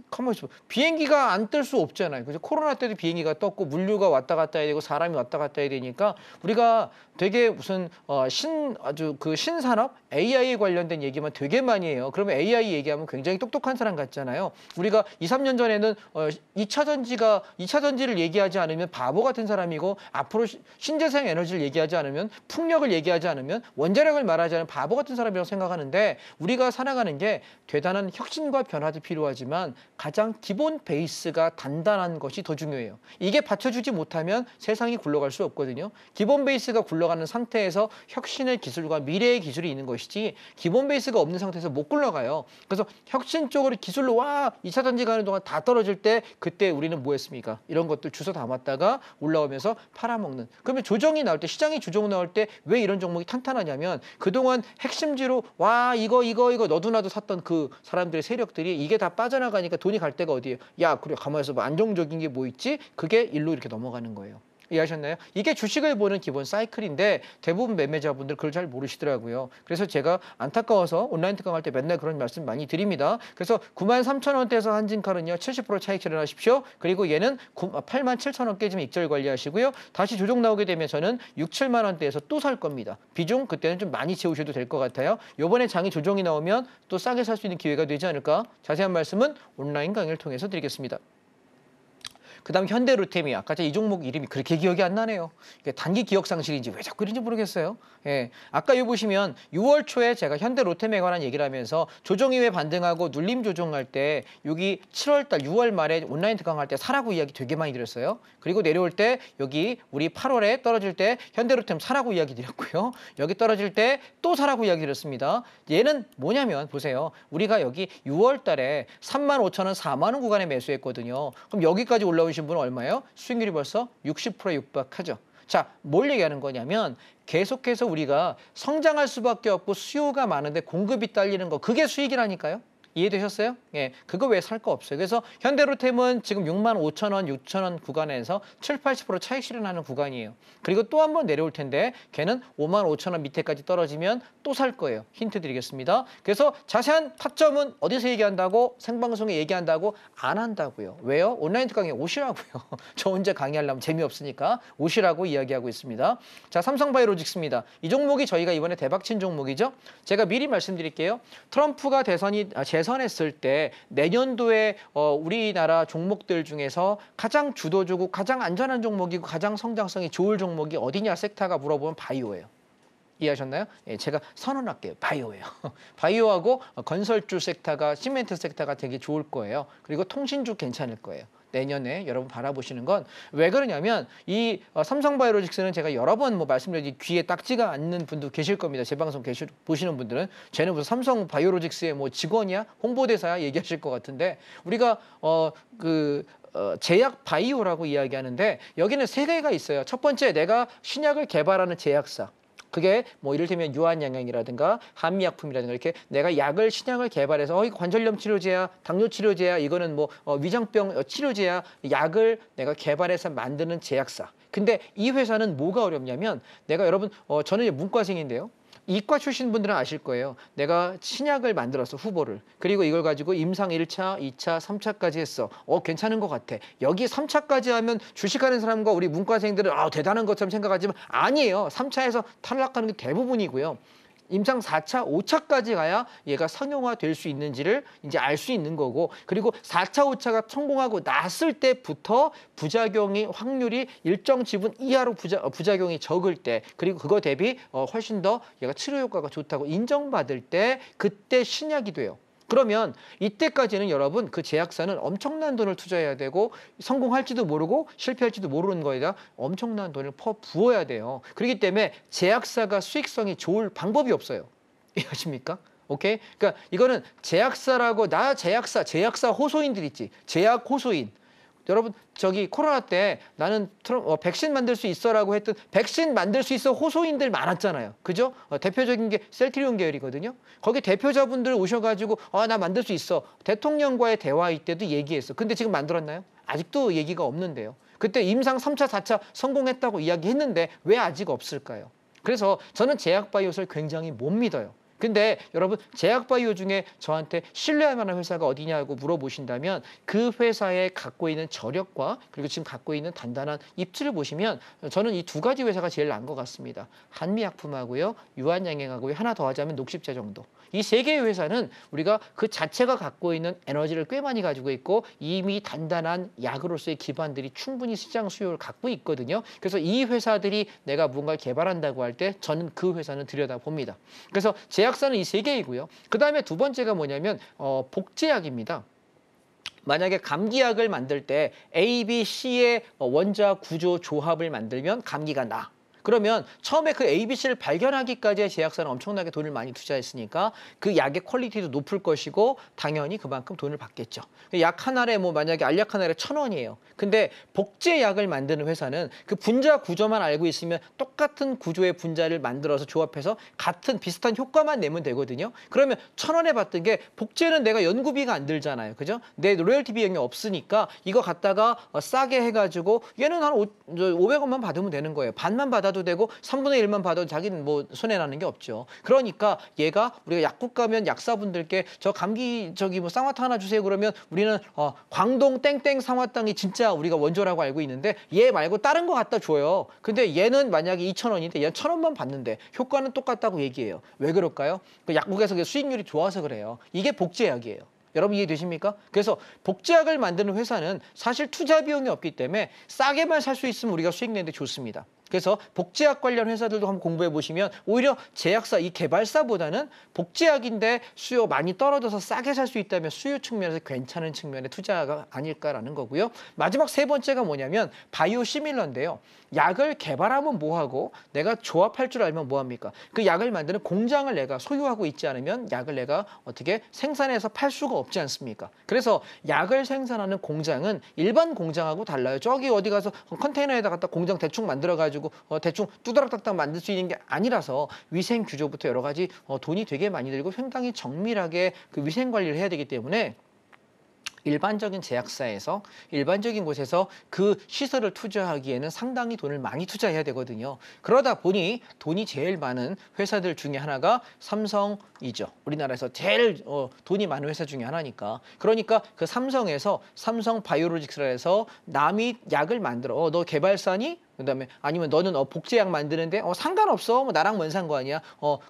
가만히 있어. 비행기가 안 뜰 수 없잖아요. 그래서 코로나 때도 비행기가 떴고 물류가 왔다 갔다 해야 되고 사람이 왔다 갔다 해야 되니까 우리가 되게 무슨 아주 그 신산업 AI 관련된 얘기만 되게 많이 해요. 그러면 AI 얘기하면 굉장히 똑똑한 사람 같잖아요. 우리가 2, 3년 전에는 2차 전지를 얘기하지 않으면 바보 같은 사람이고, 앞으로 신재생 에너지를 얘기하지 않으면, 풍력을 얘기하지 않으면, 원자력을 말하지 않으면 바보 같은 사람이라고 생각하는데, 우리가 살아가는 게 대단한 혁신과 변화도 필요하지만 가장 기본 베이스가 단단한 것이 더 중요해요. 이게 받쳐주지 못하면 세상이 굴러갈 수 없거든요. 기본 베이스가 굴러가는 상태에서 혁신의 기술과 미래의 기술이 있는 것이지, 기본 베이스가 없는 상태에서 못 굴러가요. 그래서 혁신 쪽으로 기술로 2차 전지 가는 동안 다 떨어질 때 그때 우리는 뭐 했습니까? 이런 것들 주워 담았다가 올라오면서 팔아먹는. 그러면 조정이 나올 때, 시장이 조정 나올 때 왜 이런 종목이 탄탄하냐면 그동안 핵심지로 이거 너도 나도 샀던 그 사람들의 세력들이 이게 다 빠져나가니까 돈이 갈 데가 어디예요? 야, 그래 가만히 있어봐. 안정적인 게 뭐 있지? 그게 일로 이렇게 넘어가는 거예요. 이해하셨나요? 이게 주식을 보는 기본 사이클인데 대부분 매매자분들 그걸 잘 모르시더라고요. 그래서 제가 안타까워서 온라인 특강할 때 맨날 그런 말씀 많이 드립니다. 그래서 93,000원대에서 한진칼은요 70% 차익 실현하십시오. 그리고 얘는 87,000원 깨지면 익절 관리하시고요. 다시 조정 나오게 되면 저는 6, 7만 원대에서 또 살 겁니다. 비중 그때는 좀 많이 채우셔도 될 것 같아요. 요번에 장이 조정이 나오면 또 싸게 살 수 있는 기회가 되지 않을까? 자세한 말씀은 온라인 강의를 통해서 드리겠습니다. 그다음 현대루템이 아까 이 종목 이름이 그렇게 기억이 안 나네요. 이게 단기 기억 상실인지 왜 자꾸 이런지 모르겠어요. 예, 아까 여기 보시면 6월 초에 제가 현대루템에 관한 얘기를 하면서 조정 이후에 반등하고 눌림 조정할 때 여기 7월 달 6월 말에 온라인 특강할 때 사라고 이야기 되게 많이 드렸어요. 그리고 내려올 때 여기 우리 8월에 떨어질 때 현대루템 사라고 이야기 드렸고요. 여기 떨어질 때 또 사라고 이야기 드렸습니다. 얘는 뭐냐면 보세요. 우리가 여기 6월 달에 35,000원, 4만 원 구간에 매수했거든요. 그럼 여기까지 올라오신 분은 얼마예요? 수익률이 벌써 60%에 육박하죠. 자, 뭘 얘기하는 거냐면 계속해서 우리가 성장할 수밖에 없고 수요가 많은데 공급이 딸리는 거, 그게 수익이라니까요. 이해되셨어요? 예, 그거 왜 살 거 없어요. 그래서 현대로템은 지금 6만 5천 원, 6천 원 구간에서 7, 80% 차익 실현하는 구간이에요. 그리고 또 한 번 내려올 텐데 걔는 5만 5천 원 밑에까지 떨어지면 또 살 거예요. 힌트 드리겠습니다. 그래서 자세한 타점은 어디서 얘기한다고? 생방송에 얘기한다고? 안 한다고요. 왜요? 온라인 강의 오시라고요. 저 혼자 강의하려면 재미없으니까 오시라고 이야기하고 있습니다. 자, 삼성바이오로직스입니다. 이 종목이 저희가 이번에 대박친 종목이죠. 제가 미리 말씀드릴게요. 트럼프가 재선했을 때 내년도에 우리나라 종목들 중에서 가장 주도주고 가장 안전한 종목이고 가장 성장성이 좋을 종목이 어디냐 섹터가 물어보면 바이오예요. 이해하셨나요? 예, 제가 선언할게요. 바이오예요. 바이오하고 건설주 섹터가 시멘트 섹터가 되게 좋을 거예요. 그리고 통신주 괜찮을 거예요. 내년에 여러분 바라보시는 건 왜 그러냐면 이 삼성바이오로직스는 제가 여러 번 말씀드렸지 귀에 딱지가 않는 분도 계실 겁니다. 제 방송 보시는 분들은 쟤는 무슨 삼성바이오로직스의 직원이야? 홍보대사야? 얘기하실 것 같은데 우리가 제약 바이오라고 이야기하는데 여기는 세 개가 있어요. 첫 번째 내가 신약을 개발하는 제약사. 그게 이를테면 유한양행이라든가 한미약품이라든가 이렇게 내가 약을 신약을 개발해서 이거 관절염 치료제야, 당뇨 치료제야, 이거는 위장병 치료제야, 약을 내가 개발해서 만드는 제약사. 근데 이 회사는 뭐가 어렵냐면 내가 여러분 저는 문과생인데요. 이과 출신 분들은 아실 거예요. 내가 신약을 만들었어, 후보를. 그리고 이걸 가지고 임상 1차, 2차, 3차까지 했어. 괜찮은 것 같아. 여기 3차까지 하면 주식하는 사람과 우리 문과생들은 대단한 것처럼 생각하지만 아니에요. 3차에서 탈락하는 게 대부분이고요. 임상 4차, 5차까지 가야 얘가 상용화 될 수 있는지를 이제 알 수 있는 거고 그리고 4차, 5차가 성공하고 났을 때부터 부작용이 확률이 일정 지분 이하로 부작용이 적을 때 그리고 그거 대비 훨씬 더 얘가 치료 효과가 좋다고 인정받을 때 그때 신약이 돼요. 그러면 이때까지는 여러분 그 제약사는 엄청난 돈을 투자해야 되고 성공할지도 모르고 실패할지도 모르는 거에다 엄청난 돈을 부어야 돼요. 그렇기 때문에 제약사가 수익성이 좋을 방법이 없어요. 이해하십니까? 오케이? 그러니까 이거는 제약사라고 제약사 호소인들 있지. 제약 호소인. 여러분 저기 코로나 때 나는 백신 만들 수 있어라고 했던 백신 만들 수 있어 호소인들 많았잖아요. 그죠? 대표적인 게 셀트리온 계열이거든요. 거기 대표자분들 오셔가지고 나 만들 수 있어. 대통령과의 대화할 때도 얘기했어. 근데 지금 만들었나요? 아직도 얘기가 없는데요. 그때 임상 3차, 4차 성공했다고 이야기했는데 왜 아직 없을까요? 그래서 저는 제약바이오를 굉장히 못 믿어요. 근데 여러분 제약바이오 중에 저한테 신뢰할 만한 회사가 어디냐고 물어보신다면 그 회사에 갖고 있는 저력과 그리고 지금 갖고 있는 단단한 입지를 보시면 저는 이 두 가지 회사가 제일 나은 것 같습니다. 한미약품하고요. 유한양행하고요. 하나 더 하자면 녹십제 정도. 이 세 개의 회사는 우리가 그 자체가 갖고 있는 에너지를 꽤 많이 가지고 있고 이미 단단한 약으로서의 기반들이 충분히 시장 수요를 갖고 있거든요. 그래서 이 회사들이 내가 뭔가를 개발한다고 할 때 저는 그 회사는 들여다봅니다. 그래서 제약사는 이 세 개이고요. 그 다음에 두 번째가 뭐냐면 복제약입니다. 만약에 감기약을 만들 때 A, B, C의 원자 구조 조합을 만들면 감기가 나. 그러면 처음에 그 ABC를 발견하기까지의 제약사는 엄청나게 돈을 많이 투자했으니까 그 약의 퀄리티도 높을 것이고 당연히 그만큼 돈을 받겠죠. 약 하나에 만약에 알약 하나에 1,000원이에요. 근데 복제약을 만드는 회사는 그 분자 구조만 알고 있으면 똑같은 구조의 분자를 만들어서 조합해서 같은 비슷한 효과만 내면 되거든요. 그러면 1,000원에 받던 게 복제는 내가 연구비가 안 들잖아요. 그죠? 내 로열티 비용이 없으니까 이거 갖다가 싸게 해가지고 얘는 한 500원만 받으면 되는 거예요. 반만 받아도 되고 3분의 1만 받아도 자기는 손해나는 게 없죠. 그러니까 얘가 우리가 약국 가면 약사분들께 저 감기 쌍화탕 하나 주세요 그러면 우리는 광동 땡땡 쌍화탕이 진짜 우리가 원조라고 알고 있는데 얘 말고 다른 거 갖다 줘요. 근데 얘는 만약에 2,000원인데 얘는 1,000원만 받는데 효과는 똑같다고 얘기해요. 왜 그럴까요? 그 약국에서 수익률이 좋아서 그래요. 이게 복제약이에요. 여러분 이해되십니까? 그래서 복제약을 만드는 회사는 사실 투자 비용이 없기 때문에 싸게만 살 수 있으면 우리가 수익 내는데 좋습니다. 그래서 복제약 관련 회사들도 한번 공부해 보시면 오히려 제약사, 이 개발사보다는 복제약인데 수요 많이 떨어져서 싸게 살 수 있다면 수요 측면에서 괜찮은 측면의 투자가 아닐까라는 거고요. 마지막 세 번째가 뭐냐면 바이오 시밀러인데요. 약을 개발하면 뭐하고 내가 조합할 줄 알면 뭐합니까? 그 약을 만드는 공장을 내가 소유하고 있지 않으면 약을 내가 어떻게 생산해서 팔 수가 없지 않습니까? 그래서 약을 생산하는 공장은 일반 공장하고 달라요. 저기 어디 가서 컨테이너에다 갖다 공장 대충 만들어가지고 가지고 대충 뚜드락딱딱 만들 수 있는 게 아니라서 위생 규조부터 여러 가지 돈이 되게 많이 들고 상당히 정밀하게 그 위생 관리를 해야 되기 때문에 일반적인 제약사에서 일반적인 곳에서 그 시설을 투자하기에는 상당히 돈을 많이 투자해야 되거든요. 그러다 보니 돈이 제일 많은 회사들 중에 하나가 삼성이죠. 우리나라에서 제일 돈이 많은 회사 중에 하나니까. 그러니까 그 삼성에서 삼성 바이오로직스라 해서 남이 약을 만들어. 너 개발사니? 그다음에 아니면 너는 복제약 만드는데 상관없어. 뭐 나랑 뭔 상관이야.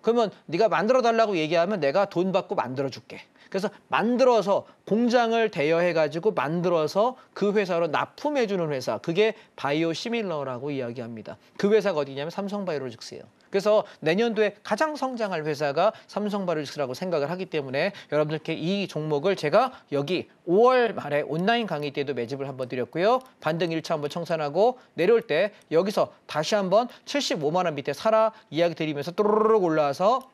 그러면 네가 만들어 달라고 얘기하면 내가 돈 받고 만들어 줄게. 그래서 만들어서 공장을 대여해가지고 만들어서 그 회사로 납품해주는 회사, 그게 바이오시밀러라고 이야기합니다. 그 회사가 어디냐면 삼성바이오로직스예요. 그래서 내년도에 가장 성장할 회사가 삼성바이오로직스라고 생각을 하기 때문에 여러분들께 이 종목을 제가 여기 5월 말에 온라인 강의 때도 매집을 한번 드렸고요. 반등 1차 한번 청산하고 내려올 때 여기서 다시 한번 75만 원 밑에 사라 이야기 드리면서 또르르륵 올라와서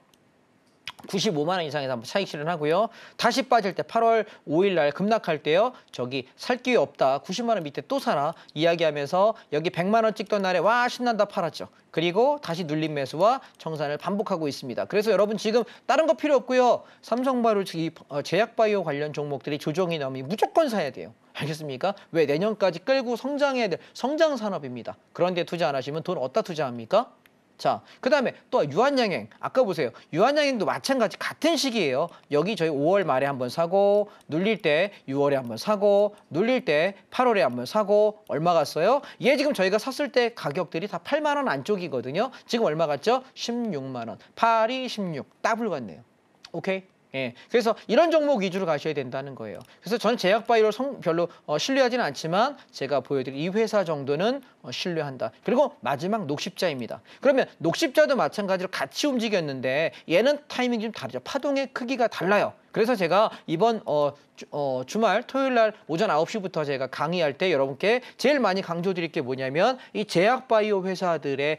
95만 원 이상에서 한번 차익 실현하고요. 다시 빠질 때 8월 5일 날 급락할 때요. 저기 살 기회 없다. 90만 원 밑에 또 사라. 이야기하면서 여기 100만 원 찍던 날에 와 신난다 팔았죠. 그리고 다시 눌림 매수와 청산을 반복하고 있습니다. 그래서 여러분 지금 다른 거 필요 없고요. 삼성바이오로직스 제약바이오 관련 종목들이 조정이 나오면 무조건 사야 돼요. 알겠습니까? 왜? 내년까지 끌고 성장해야 될 성장 산업입니다. 그런데 투자 안 하시면 돈 어디다 투자합니까? 자, 그 다음에 또 유한양행. 아까 보세요. 유한양행도 마찬가지 같은 시기예요. 여기 저희 5월 말에 한번 사고 눌릴 때 6월에 한번 사고 눌릴 때 8월에 한번 사고 얼마 갔어요? 얘 지금 저희가 샀을 때 가격들이 다 8만 원 안쪽이거든요. 지금 얼마 갔죠? 16만 원. 8이 16. 더블 갔네요. 오케이? 예, 그래서 이런 종목 위주로 가셔야 된다는 거예요. 그래서 저는 제약바이오를 별로 신뢰하지는 않지만 제가 보여드린 이 회사 정도는 신뢰한다. 그리고 마지막 녹십자입니다. 그러면 녹십자도 마찬가지로 같이 움직였는데 얘는 타이밍이 좀 다르죠. 파동의 크기가 달라요. 그래서 제가 이번 주말 토요일 날 오전 9시부터 제가 강의할 때 여러분께 제일 많이 강조드릴 게 뭐냐면 이 제약바이오 회사들의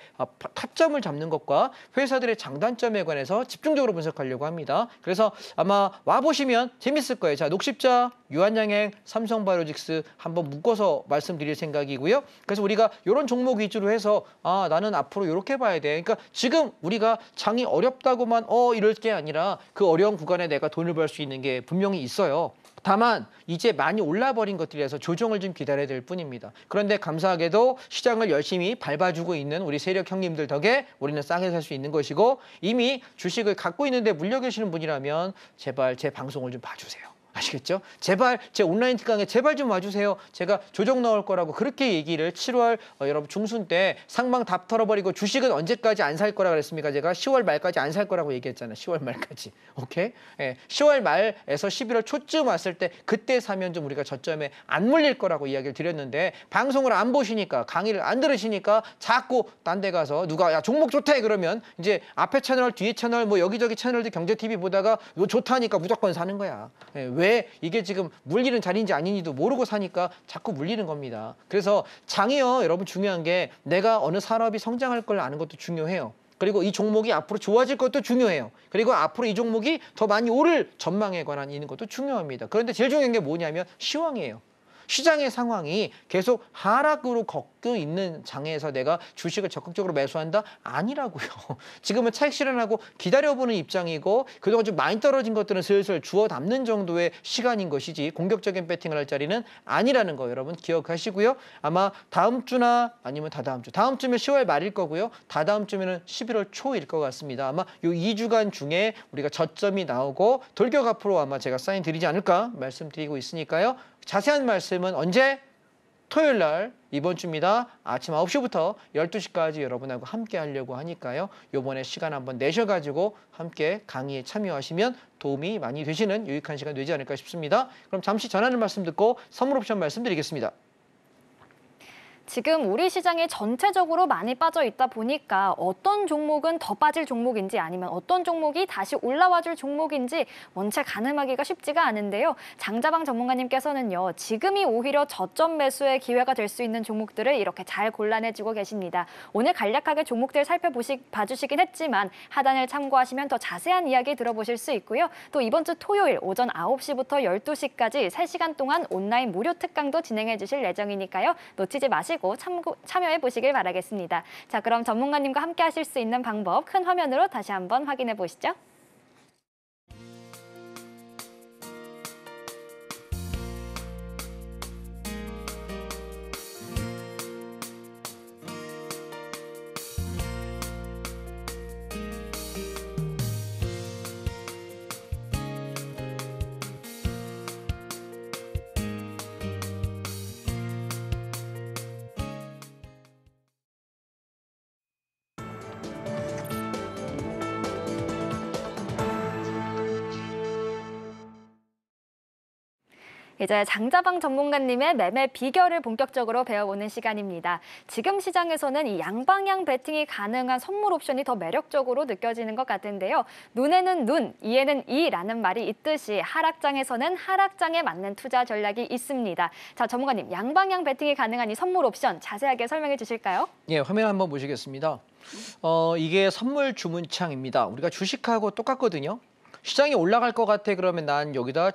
타점을 잡는 것과 회사들의 장단점에 관해서 집중적으로 분석하려고 합니다. 그래서 아마 와보시면 재밌을 거예요. 자, 녹십자, 유한양행, 삼성바이오로직스 한번 묶어서 말씀드릴 생각이고요. 그래서 우리가 이런 종목 위주로 해서 나는 앞으로 이렇게 봐야 돼. 그러니까 지금 우리가 장이 어렵다고만 이럴 게 아니라 그 어려운 구간에 내가 돈을 벌 수 있는 게 분명히 있어요. 다만 이제 많이 올라버린 것들이라서 조정을 좀 기다려야 될 뿐입니다. 그런데 감사하게도 시장을 열심히 밟아주고 있는 우리 세력 형님들 덕에 우리는 싸게 살 수 있는 것이고 이미 주식을 갖고 있는데 물려 계시는 분이라면 제발 제 방송을 좀 봐주세요. 아시겠죠? 제발 제 온라인 특강에 제발 좀 와주세요. 제가 조정 나올 거라고 그렇게 얘기를 7월 여러분 중순 때 상방 다 털어버리고 주식은 언제까지 안 살 거라 그랬습니까? 제가 10월 말까지 안 살 거라고 얘기했잖아요. 10월 말까지. 오케이? 예, 10월 말에서 11월 초쯤 왔을 때 그때 사면 좀 우리가 저점에 안 물릴 거라고 이야기를 드렸는데 방송을 안 보시니까 강의를 안 들으시니까 자꾸 딴 데 가서 누가 야 종목 좋대 그러면 이제 앞에 채널 뒤에 채널 뭐 여기저기 채널들 경제TV 보다가 이거 좋다니까 무조건 사는 거야. 예, 왜 이게 지금 물리는 자리인지 아닌지도 모르고 사니까 자꾸 물리는 겁니다. 그래서 장이요 여러분 중요한 게 내가 어느 산업이 성장할 걸 아는 것도 중요해요. 그리고 이 종목이 앞으로 좋아질 것도 중요해요. 그리고 앞으로 이 종목이 더 많이 오를 전망에 관한 있는 것도 중요합니다. 그런데 제일 중요한 게 뭐냐면 시황이에요. 시장의 상황이 계속 하락으로 걷고 있는 장에서 내가 주식을 적극적으로 매수한다? 아니라고요. 지금은 차익 실현하고 기다려보는 입장이고 그동안 좀 많이 떨어진 것들은 슬슬 주워 담는 정도의 시간인 것이지 공격적인 배팅을 할 자리는 아니라는 거 여러분 기억하시고요. 아마 다음 주나 아니면 다다음 주. 다음 주면 10월 말일 거고요. 다다음 주면 11월 초일 것 같습니다. 아마 이 2주간 중에 우리가 저점이 나오고 돌격 앞으로 아마 제가 사인 드리지 않을까 말씀드리고 있으니까요. 자세한 말씀은 언제? 토요일 날 이번 주입니다. 아침 9시부터 12시까지 여러분하고 함께 하려고 하니까요. 요번에 시간 한번 내셔가지고 함께 강의에 참여하시면 도움이 많이 되시는 유익한 시간 되지 않을까 싶습니다. 그럼 잠시 전하는 말씀 듣고 선물 옵션 말씀드리겠습니다. 지금 우리 시장이 전체적으로 많이 빠져 있다 보니까 어떤 종목은 더 빠질 종목인지 아니면 어떤 종목이 다시 올라와줄 종목인지 원체 가늠하기가 쉽지가 않은데요. 장자방 전문가님께서는요. 지금이 오히려 저점 매수의 기회가 될 수 있는 종목들을 이렇게 잘 골라내주고 계십니다. 오늘 간략하게 종목들 봐주시긴 했지만 하단을 참고하시면 더 자세한 이야기 들어보실 수 있고요. 또 이번 주 토요일 오전 9시부터 12시까지 3시간 동안 온라인 무료 특강도 진행해 주실 예정이니까요. 놓치지 마시고 하시고 참여해 보시길 바라겠습니다. 자, 그럼 전문가님과 함께 하실 수 있는 방법 큰 화면으로 다시 한번 확인해 보시죠. 이제 장자방 전문가님의 매매 비결을 본격적으로 배워보는 시간입니다. 지금 시장에서는 이 양방향 베팅이 가능한 선물 옵션이 더 매력적으로 느껴지는 것 같은데요. 눈에는 눈, 이에는 이라는 말이 있듯이 하락장에서는 하락장에 맞는 투자 전략이 있습니다. 자, 전문가님, 양방향 베팅이 가능한 이 선물 옵션 자세하게 설명해 주실까요? 예, 화면 한번 보시겠습니다. 이게 선물 주문창입니다. 우리가 주식하고 똑같거든요. 시장이 올라갈 것 같아 그러면 난 여기다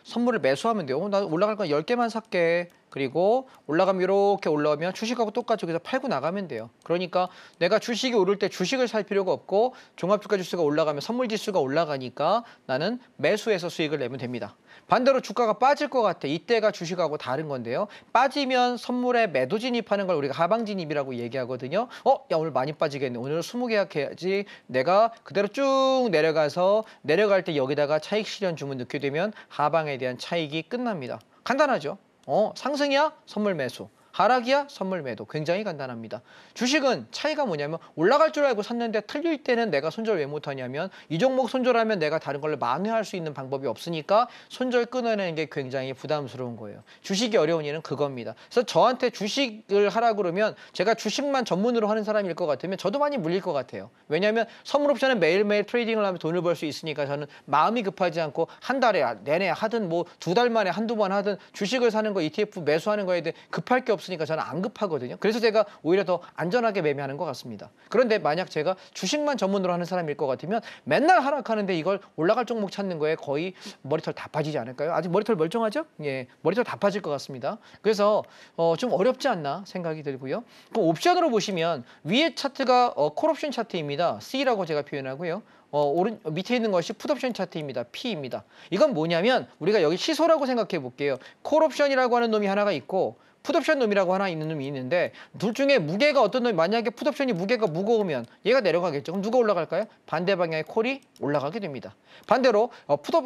선물을 매수하면 돼요. 나 올라갈 건 10개만 살게. 그리고 올라가면 이렇게 올라오면 주식하고 똑같이 여기서 팔고 나가면 돼요. 그러니까 내가 주식이 오를 때 주식을 살 필요가 없고 종합주가지수가 올라가면 선물지수가 올라가니까 나는 매수해서 수익을 내면 됩니다. 반대로 주가가 빠질 것 같아. 이때가 주식하고 다른 건데요. 빠지면 선물에 매도 진입하는 걸 우리가 하방 진입이라고 얘기하거든요. 야 오늘 많이 빠지겠네. 오늘 20개 해야지. 내가 그대로 쭉 내려가서 내려갈 때 여기다가 차익 실현 주문 넣게 되면 하방에 대한 차익이 끝납니다. 간단하죠. 상승이야? 선물 매수. 하락이야? 선물 매도. 굉장히 간단합니다. 주식은 차이가 뭐냐면 올라갈 줄 알고 샀는데 틀릴 때는 내가 손절 왜 못하냐면 이 종목 손절하면 내가 다른 걸로 만회할 수 있는 방법이 없으니까 손절 끊어내는 게 굉장히 부담스러운 거예요. 주식이 어려운 일은 그겁니다. 그래서 저한테 주식을 하라 그러면 제가 주식만 전문으로 하는 사람일 것 같으면 저도 많이 물릴 것 같아요. 왜냐하면 선물 옵션은 매일매일 트레이딩을 하면 돈을 벌 수 있으니까 저는 마음이 급하지 않고 한 달에 내내 하든 뭐 2달 만에 한두 번 하든 주식을 사는 거 ETF 매수하는 거에 대해 급할 게 없으니까 저는 안 급하거든요. 그래서 제가 오히려 더 안전하게 매매하는 것 같습니다. 그런데 만약 제가 주식만 전문으로 하는 사람일 것 같으면 맨날 하락하는데 이걸 올라갈 종목 찾는 거에 거의 머리털 다 빠지지 않을까요? 아직 머리털 멀쩡하죠? 예, 머리털 다 빠질 것 같습니다. 그래서 좀 어렵지 않나 생각이 들고요. 그럼 옵션으로 보시면 위에 차트가 콜옵션 차트입니다. C라고 제가 표현하고요. 밑에 있는 것이 풋옵션 차트입니다. P입니다. 이건 뭐냐면 우리가 여기 시소라고 생각해 볼게요. 콜옵션이라고 하는 놈이 하나가 있고 풋옵션 놈이라고 하나 있는 놈이 있는데 둘 중에 무게가 어떤 놈이 만약에 풋옵션이 무게가 무거우면 얘가 내려가겠죠. 그럼 누가 올라갈까요? 반대 방향의 콜이 올라가게 됩니다. 반대로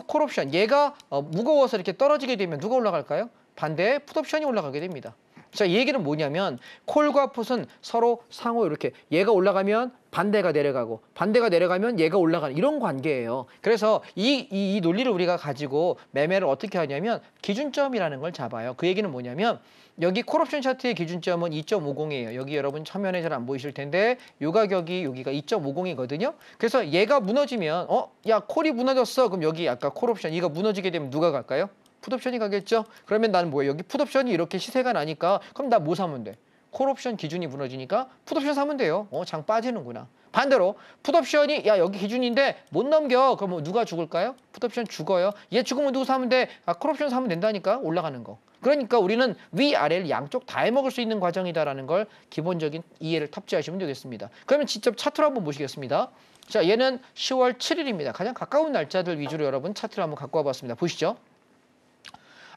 콜옵션 얘가 무거워서 이렇게 떨어지게 되면 누가 올라갈까요? 반대에 풋옵션이 올라가게 됩니다. 자, 이 얘기는 뭐냐면 콜과 풋은 서로 상호 이렇게 얘가 올라가면 반대가 내려가고 반대가 내려가면 얘가 올라가는 이런 관계예요. 그래서 이 논리를 우리가 가지고 매매를 어떻게 하냐면 기준점이라는 걸 잡아요. 그 얘기는 뭐냐면 여기 콜옵션 차트의 기준점은 2.50이에요. 여기 여러분 화면에 잘 안 보이실 텐데 요 가격이 여기가 2.50이거든요. 그래서 얘가 무너지면 야 콜이 무너졌어. 그럼 여기 아까 콜옵션 이거 무너지게 되면 누가 갈까요? 풋옵션이 가겠죠? 그러면 나는 뭐예요? 여기 풋옵션이 이렇게 시세가 나니까 그럼 나 뭐 사면 돼? 콜옵션 기준이 무너지니까 풋옵션 사면 돼요. 장 빠지는구나. 반대로 풋옵션이 야 여기 기준인데 못 넘겨. 그럼 뭐 누가 죽을까요? 풋옵션 죽어요. 얘 죽으면 누구 사면 돼? 콜옵션 사면 된다니까 올라가는 거. 그러니까 우리는 위아래를 양쪽 다 해먹을 수 있는 과정이다라는 걸 기본적인 이해를 탑재하시면 되겠습니다. 그러면 직접 차트로 한번 보시겠습니다. 자, 얘는 10월 7일입니다. 가장 가까운 날짜들 위주로 여러분 차트를 한번 갖고 와봤습니다. 보시죠.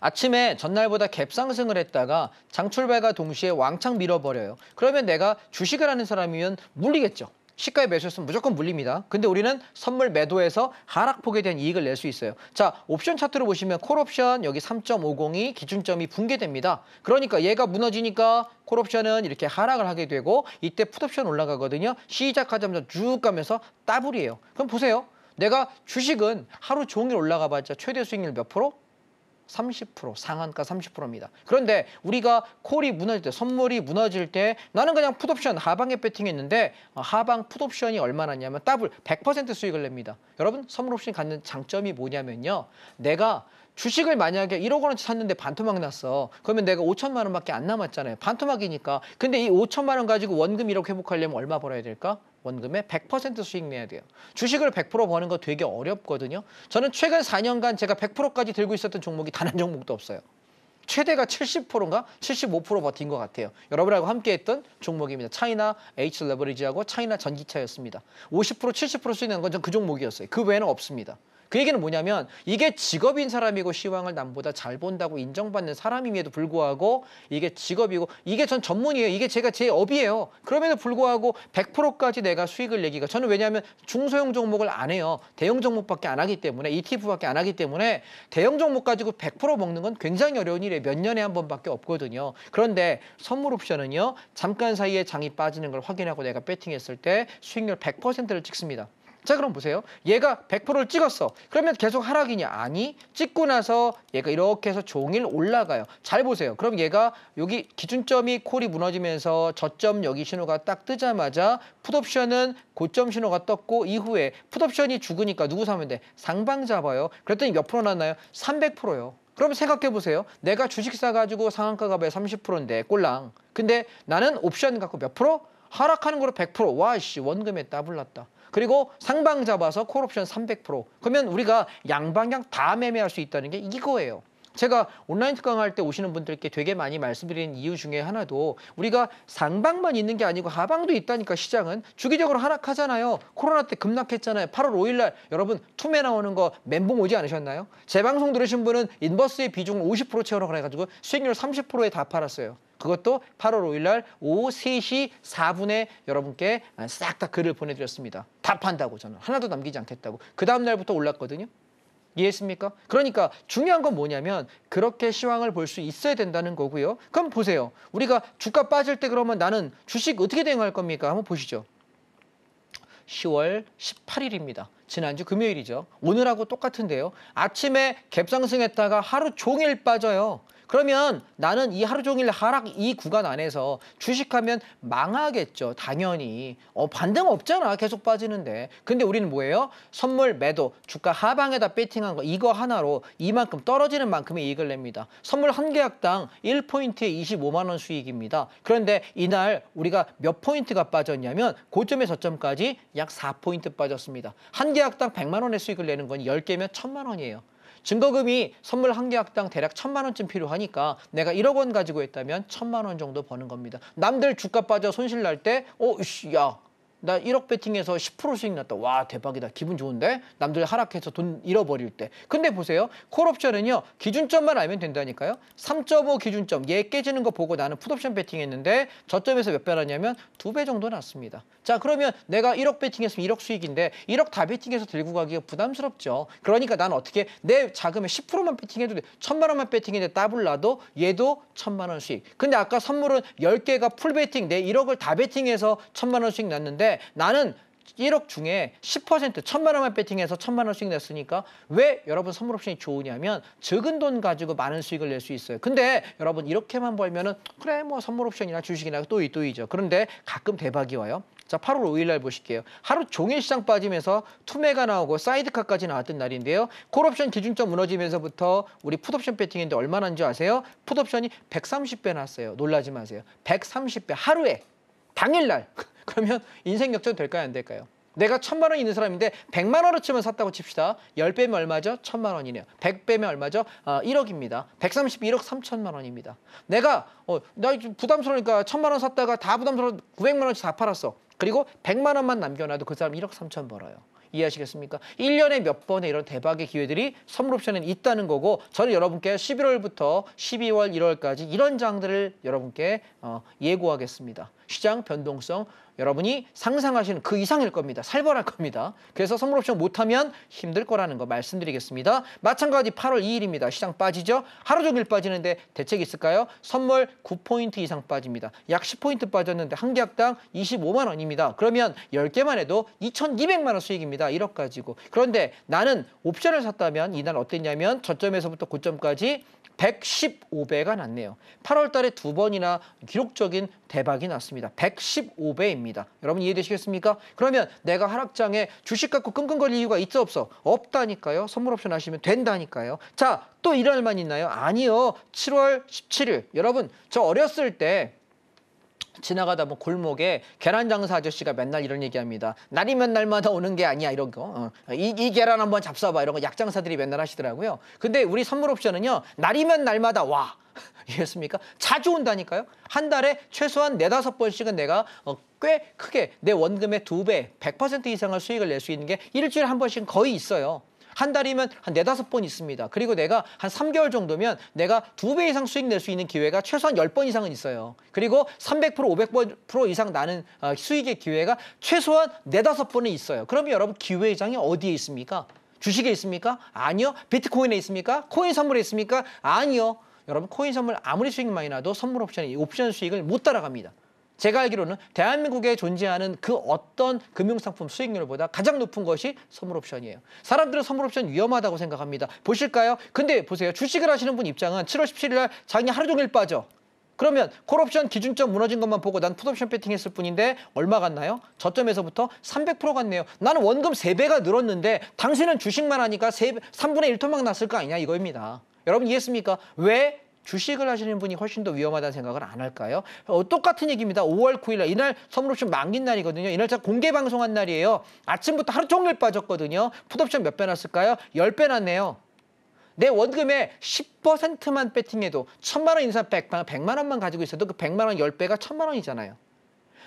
아침에 전날보다 갭 상승을 했다가 장 출발과 동시에 왕창 밀어버려요. 그러면 내가 주식을 하는 사람이면 물리겠죠. 시가에 매수했으면 무조건 물립니다. 근데 우리는 선물 매도해서 하락폭에 대한 이익을 낼 수 있어요. 자, 옵션 차트로 보시면 콜옵션 여기 3.502 기준점이 붕괴됩니다. 그러니까 얘가 무너지니까 콜옵션은 이렇게 하락을 하게 되고 이때 풋옵션 올라가거든요. 시작하자마자 쭉 가면서 더블이에요. 그럼 보세요. 내가 주식은 하루 종일 올라가봤자 최대 수익률 몇 프로? 30%, 상한가 30%입니다. 그런데 우리가 콜이 무너질 때, 선물이 무너질 때 나는 그냥 풋옵션 하방에 배팅했는데 하방 풋옵션이 얼마나냐면 더블 100% 수익을 냅니다. 여러분 선물 옵션이 갖는 장점이 뭐냐면요. 내가 주식을 만약에 1억 원어치 샀는데 반토막 났어. 그러면 내가 5천만 원밖에 안 남았잖아요. 반토막이니까. 근데 이 5천만 원 가지고 원금 1억 회복하려면 얼마 벌어야 될까? 원금에 100% 수익 내야 돼요. 주식을 100% 버는 거 되게 어렵거든요. 저는 최근 4년간 제가 100%까지 들고 있었던 종목이 단 한 종목도 없어요. 최대가 70%인가 75% 버틴 것 같아요. 여러분하고 함께했던 종목입니다. 차이나 H 레버리지하고 차이나 전기차였습니다. 50% 70% 수익낸 건 그 종목이었어요. 그 외에는 없습니다. 그 얘기는 뭐냐면 이게 직업인 사람이고 시황을 남보다 잘 본다고 인정받는 사람임에도 불구하고 이게 직업이고 이게 전 전문이에요. 이게 제 업이에요. 그럼에도 불구하고 100%까지 내가 수익을 내기가 저는 왜냐하면 중소형 종목을 안 해요. 대형 종목밖에 안 하기 때문에 ETF밖에 안 하기 때문에 대형 종목 가지고 100% 먹는 건 굉장히 어려운 일이에요. 몇 년에 한 번밖에 없거든요. 그런데 선물 옵션은요. 잠깐 사이에 장이 빠지는 걸 확인하고 내가 배팅했을 때 수익률 100%를 찍습니다. 자, 그럼 보세요. 얘가 100%를 찍었어. 그러면 계속 하락이냐? 아니, 찍고 나서 얘가 이렇게 해서 종일 올라가요. 잘 보세요. 그럼 얘가 여기 기준점이 콜이 무너지면서 저점 여기 신호가 딱 뜨자마자 풋옵션은 고점 신호가 떴고 이후에 풋옵션이 죽으니까 누구 사면 돼? 상방 잡아요. 그랬더니 몇 프로 났나요? 300%요. 그럼 생각해 보세요. 내가 주식 사가지고 상한가가 왜 30%인데 꼴랑. 근데 나는 옵션 갖고 몇 프로? 하락하는 거로 100%. 와, 씨, 원금에 따블 났다. 그리고 상방 잡아서 콜옵션 300%. 그러면 우리가 양방향 다 매매할 수 있다는 게 이거예요. 제가 온라인 특강할 때 오시는 분들께 되게 많이 말씀드리는 이유 중에 하나도 우리가 상방만 있는 게 아니고 하방도 있다니까 시장은 주기적으로 하락하잖아요. 코로나 때 급락했잖아요. 8월 5일 날 여러분 투매 나오는 거 멘붕 오지 않으셨나요? 제 방송 들으신 분은 인버스의 비중을 50% 채우라고 해가지고 수익률 30%에 다 팔았어요. 그것도 8월 5일 날 오후 3시 4분에 여러분께 싹 다 글을 보내드렸습니다. 다 판다고 저는. 하나도 남기지 않겠다고. 그 다음 날부터 올랐거든요. 이해했습니까? 그러니까 중요한 건 뭐냐면 그렇게 시황을 볼 수 있어야 된다는 거고요. 그럼 보세요. 우리가 주가 빠질 때 그러면 나는 주식 어떻게 대응할 겁니까? 한번 보시죠. 10월 18일입니다. 지난주 금요일이죠. 오늘하고 똑같은데요. 아침에 갭상승했다가 하루 종일 빠져요. 그러면 나는 이 하루 종일 하락 이 구간 안에서 주식하면 망하겠죠. 당연히. 반등 없잖아. 계속 빠지는데. 근데 우리는 뭐예요? 선물 매도, 주가 하방에다 배팅한 거 이거 하나로 이만큼 떨어지는 만큼의 이익을 냅니다. 선물 한 계약당 1포인트에 25만 원 수익입니다. 그런데 이날 우리가 몇 포인트가 빠졌냐면 고점에 저점까지 약 4포인트 빠졌습니다. 한 계약당 100만 원의 수익을 내는 건 10개면 1000만 원이에요. 증거금이 선물 한 계약당 대략 1000만 원쯤 필요하니까 내가 1억 원 가지고 했다면 1000만 원 정도 버는 겁니다. 남들 주가 빠져 손실 날 때 야, 나 1억 배팅해서 10% 수익 났다. 와, 대박이다. 기분 좋은데? 남들 하락해서 돈 잃어버릴 때. 근데 보세요. 콜옵션은요. 기준점만 알면 된다니까요. 3.5 기준점. 얘 깨지는 거 보고 나는 풋옵션 배팅했는데 저점에서 몇 배 났냐면 2배 정도 났습니다. 자, 그러면 내가 1억 배팅했으면 1억 수익인데 1억 다 배팅해서 들고 가기가 부담스럽죠. 그러니까 나는 어떻게 내 자금의 10%만 배팅해도 돼. 1000만 원만 배팅했는데 더블 나도 얘도 1000만 원 수익. 근데 아까 선물은 10개가 풀 배팅 내 1억을 다 배팅해서 1000만 원 수익 났는데 나는 1억 중에 10% 1000만 원만 배팅해서 1000만 원 수익 냈으니까 왜 여러분 선물 옵션이 좋으냐면 적은 돈 가지고 많은 수익을 낼 수 있어요. 근데 여러분 이렇게만 벌면은 그래 뭐 선물 옵션이나 주식이나 또이죠. 그런데 가끔 대박이 와요. 자, 8월 5일 날 보실게요. 하루 종일 시장 빠지면서 투매가 나오고 사이드카까지 나왔던 날인데요. 콜옵션 기준점 무너지면서부터 우리 풋옵션 배팅했는데 얼마나 한지 아세요? 풋옵션이 130배 났어요. 놀라지 마세요. 130배 하루에 당일날. 그러면 인생 역전 될까요? 안 될까요? 내가 1000만 원 있는 사람인데 100만 원어치만 샀다고 칩시다. 10배면 얼마죠? 1000만 원이네요. 100배면 얼마죠? 1억입니다. 130, 1억 3천만 원입니다. 내가 나 부담스러우니까 1000만 원 샀다가 다 부담스러워 900만 원어치 다 팔았어. 그리고 100만 원만 남겨놔도 그 사람 1억 3천 벌어요. 이해하시겠습니까? 1년에 몇 번의 이런 대박의 기회들이 선물 옵션에 있다는 거고 저는 여러분께 11월부터 12월, 1월까지 이런 장들을 여러분께 예고하겠습니다. 시장 변동성 여러분이 상상하시는 그 이상일 겁니다. 살벌할 겁니다. 그래서 선물 옵션 못하면 힘들 거라는 거 말씀드리겠습니다. 마찬가지 8월 2일입니다. 시장 빠지죠? 하루 종일 빠지는데 대책 있을까요? 선물 9포인트 이상 빠집니다. 약 10포인트 빠졌는데 한 계약당 25만 원입니다. 그러면 10개만 해도 2200만 원 수익입니다. 1억 가지고. 그런데 나는 옵션을 샀다면 이날 어땠냐면 저점에서부터 고점까지 115배가 났네요. 8월 달에 2번이나 기록적인 대박이 났습니다. 115배입니다. 여러분 이해되시겠습니까? 그러면 내가 하락장에 주식 갖고 끙끙거릴 이유가 있어 없어? 없다니까요. 선물 옵션 하시면 된다니까요. 자, 또 이날만 있나요? 아니요. 7월 17일. 여러분 저 어렸을 때 지나가다 뭐 골목에 계란 장사 아저씨가 맨날 이런 얘기합니다. 날이면 날마다 오는 게 아니야 이런 거. 이 계란 한번 잡숴봐 이런 거 약장사들이 맨날 하시더라고요. 근데 우리 선물 옵션은요. 날이면 날마다 와. 이해했습니까? 자주 온다니까요. 한 달에 최소한 4-5번씩은 내가 꽤 크게 내 원금의 2배, 100% 이상의 수익을 낼 수 있는 게 일주일에 한 번씩 거의 있어요. 한 달이면 한 4-5번 있습니다. 그리고 내가 한 3개월 정도면 내가 2배 이상 수익 낼 수 있는 기회가 최소한 10번 이상은 있어요. 그리고 300%, 500% 이상 나는 수익의 기회가 최소한 4-5번은 있어요. 그러면 여러분 기회장이 어디에 있습니까? 주식에 있습니까? 아니요. 비트코인에 있습니까? 코인 선물에 있습니까? 아니요. 여러분 코인 선물 아무리 수익이 많이 나도 선물 옵션이 옵션 수익을 못 따라갑니다. 제가 알기로는 대한민국에 존재하는 그 어떤 금융상품 수익률보다 가장 높은 것이 선물 옵션이에요. 사람들은 선물 옵션 위험하다고 생각합니다. 보실까요? 근데 보세요. 주식을 하시는 분 입장은 7월 17일 날 장이 하루 종일 빠져. 그러면 콜옵션 기준점 무너진 것만 보고 난 풋옵션 배팅했을 뿐인데 얼마 갔나요? 저점에서부터 300% 갔네요. 나는 원금 3배가 늘었는데 당신은 주식만 하니까 3분의 1 토막 났을 거 아니냐 이거입니다. 여러분 이해했습니까? 왜 주식을 하시는 분이 훨씬 더 위험하다는 생각을 안 할까요? 똑같은 얘기입니다. 5월 9일 날 이날 선물옵션 만긴 날이거든요. 이날 제가 공개 방송한 날이에요. 아침부터 하루 종일 빠졌거든요. 풋옵션 몇 배 났을까요? 10배 났네요. 내 원금의 10%만 배팅해도 1,000만 원 인상 100만 원만 가지고 있어도 그 100만 원 10배가 1,000만 원이잖아요.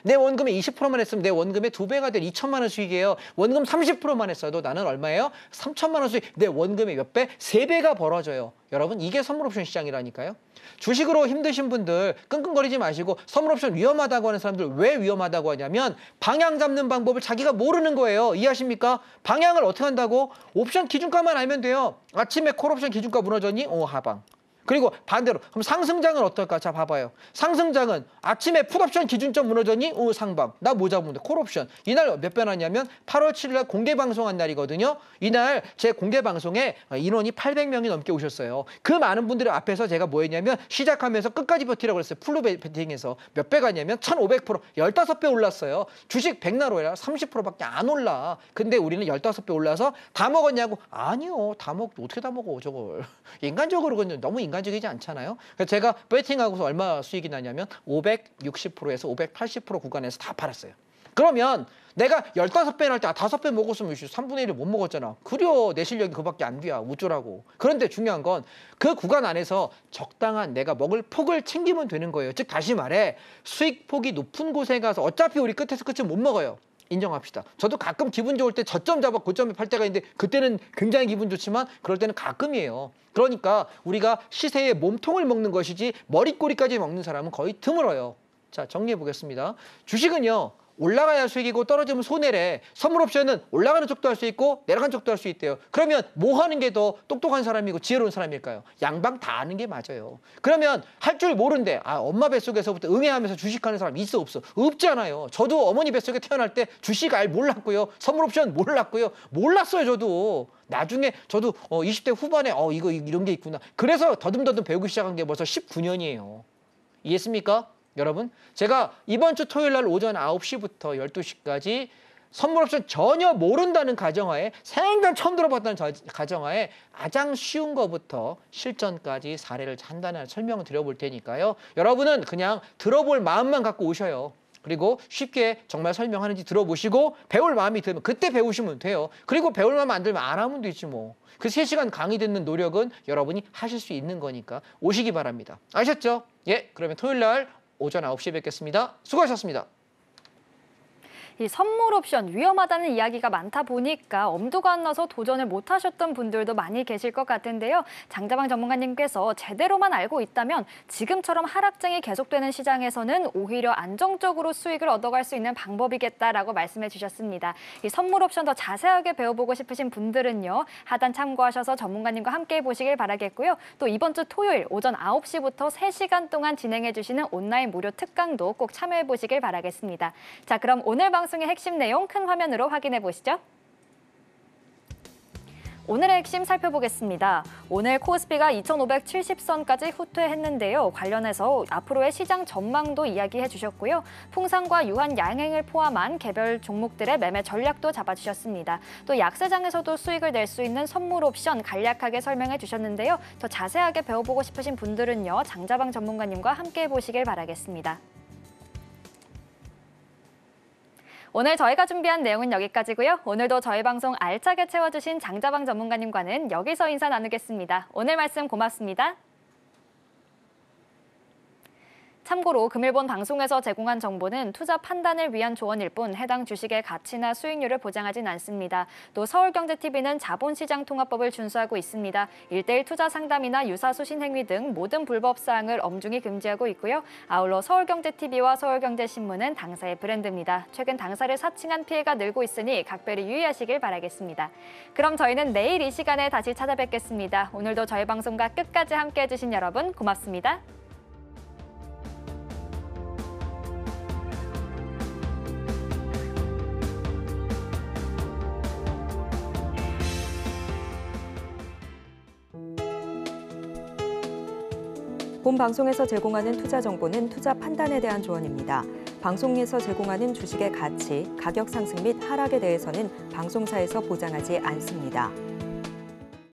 내 원금의 20%만 했으면 내 원금의 2배가 될 2천만 원 수익이에요. 원금 30%만 했어도 나는 얼마예요? 3천만 원 수익. 내 원금의 몇 배? 3배가 벌어져요. 여러분 이게 선물옵션 시장이라니까요. 주식으로 힘드신 분들 끙끙거리지 마시고 선물옵션 위험하다고 하는 사람들 왜 위험하다고 하냐면 방향 잡는 방법을 자기가 모르는 거예요. 이해하십니까? 방향을 어떻게 한다고? 옵션 기준가만 알면 돼요. 아침에 콜옵션 기준가 무너졌니? 하방. 그리고 반대로 그럼 상승장은 어떨까? 자 봐봐요. 상승장은 아침에 풋옵션 기준점 무너졌니? 상방. 나 뭐 잡으면 돼? 콜옵션. 이날 몇 배 났냐면 8월 7일 날 공개 방송한 날이거든요. 이날 제 공개 방송에 인원이 800명이 넘게 오셨어요. 그 많은 분들 앞에서 제가 뭐 했냐면 시작하면서 끝까지 버티라고 그랬어요. 풀로 배팅해서 몇 배 갔냐면 1500% 15배 올랐어요. 주식 백나로야 30%밖에 안 올라. 근데 우리는 15배 올라서 다 먹었냐고? 아니요. 어떻게 다 먹어 저걸. 인간적으로 그냥 너무 인간적이지 않잖아요. 그래서 제가 배팅하고서 얼마 수익이 나냐면 560%에서 580% 구간에서 다 팔았어요. 그러면 내가 15배 날 때 5배 먹었으면 3분의 1을 못 먹었잖아. 그려 내 실력이 그밖에 안 돼야 어쩌라고. 그런데 중요한 건 그 구간 안에서 적당한 내가 먹을 폭을 챙기면 되는 거예요. 즉 다시 말해 수익 폭이 높은 곳에 가서 어차피 우리 끝에서 끝은 못 먹어요. 인정합시다. 저도 가끔 기분 좋을 때 저점 잡아 고점에 팔 때가 있는데 그때는 굉장히 기분 좋지만 그럴 때는 가끔이에요. 그러니까 우리가 시세의 몸통을 먹는 것이지 머리꼬리까지 먹는 사람은 거의 드물어요. 자, 정리해 보겠습니다. 주식은요. 올라가야 수익이고 떨어지면 손해래. 선물옵션은 올라가는 쪽도 할 수 있고 내려가는 쪽도 할 수 있대요. 그러면 뭐 하는 게 더 똑똑한 사람이고 지혜로운 사람일까요? 양방 다 하는 게 맞아요. 그러면 할 줄 모르는데 엄마 뱃속에서부터 응애하면서 주식하는 사람 있어 없어? 없잖아요. 저도 어머니 뱃속에 태어날 때 주식 몰랐고요. 선물옵션 몰랐고요. 몰랐어요 저도. 나중에 저도 20대 후반에 이거 이런 게 있구나. 그래서 더듬더듬 배우기 시작한 게 벌써 19년이에요. 이해했습니까? 여러분, 제가 이번 주 토요일 날 오전 9시부터 12시까지 선물옵션 전혀 모른다는 가정하에 생전 처음 들어봤다는 가정하에 가장 쉬운 거부터 실전까지 사례를 간단히 설명을 드려볼 테니까요. 여러분은 그냥 들어볼 마음만 갖고 오셔요. 그리고 쉽게 정말 설명하는지 들어보시고 배울 마음이 들면 그때 배우시면 돼요. 그리고 배울 마음 안 들면 안 하면 되지 뭐. 그 3시간 강의 듣는 노력은 여러분이 하실 수 있는 거니까 오시기 바랍니다. 아셨죠? 예, 그러면 토요일 날 오전 9시에 뵙겠습니다. 수고하셨습니다. 이 선물 옵션 위험하다는 이야기가 많다 보니까 엄두가 안 나서 도전을 못 하셨던 분들도 많이 계실 것 같은데요. 장자방 전문가님께서 제대로만 알고 있다면 지금처럼 하락장이 계속되는 시장에서는 오히려 안정적으로 수익을 얻어갈 수 있는 방법이겠다라고 말씀해 주셨습니다. 이 선물 옵션 더 자세하게 배워보고 싶으신 분들은요. 하단 참고하셔서 전문가님과 함께 해보시길 바라겠고요. 또 이번 주 토요일 오전 9시부터 3시간 동안 진행해 주시는 온라인 무료 특강도 꼭 참여해 보시길 바라겠습니다. 자, 그럼 오늘 방송의 핵심 내용 큰 화면으로 확인해 보시죠. 오늘의 핵심 살펴보겠습니다. 오늘 코스피가 2570선까지 후퇴했는데요. 관련해서 앞으로의 시장 전망도 이야기해 주셨고요. 풍산과 유한 양행을 포함한 개별 종목들의 매매 전략도 잡아주셨습니다. 또 약세장에서도 수익을 낼 수 있는 선물 옵션 간략하게 설명해 주셨는데요. 더 자세하게 배워보고 싶으신 분들은요. 장자방 전문가님과 함께 보시길 바라겠습니다. 오늘 저희가 준비한 내용은 여기까지고요. 오늘도 저희 방송 알차게 채워주신 장자방 전문가님과는 여기서 인사 나누겠습니다. 오늘 말씀 고맙습니다. 참고로 금일본 방송에서 제공한 정보는 투자 판단을 위한 조언일 뿐 해당 주식의 가치나 수익률을 보장하진 않습니다. 또 서울경제TV는 자본시장통합법을 준수하고 있습니다. 1:1 투자 상담이나 유사수신 행위 등 모든 불법 사항을 엄중히 금지하고 있고요. 아울러 서울경제TV와 서울경제신문은 당사의 브랜드입니다. 최근 당사를 사칭한 피해가 늘고 있으니 각별히 유의하시길 바라겠습니다. 그럼 저희는 내일 이 시간에 다시 찾아뵙겠습니다. 오늘도 저희 방송과 끝까지 함께해 주신 여러분 고맙습니다. 본 방송에서 제공하는 투자 정보는 투자 판단에 대한 조언입니다. 방송에서 제공하는 주식의 가치, 가격 상승 및 하락에 대해서는 방송사에서 보장하지 않습니다.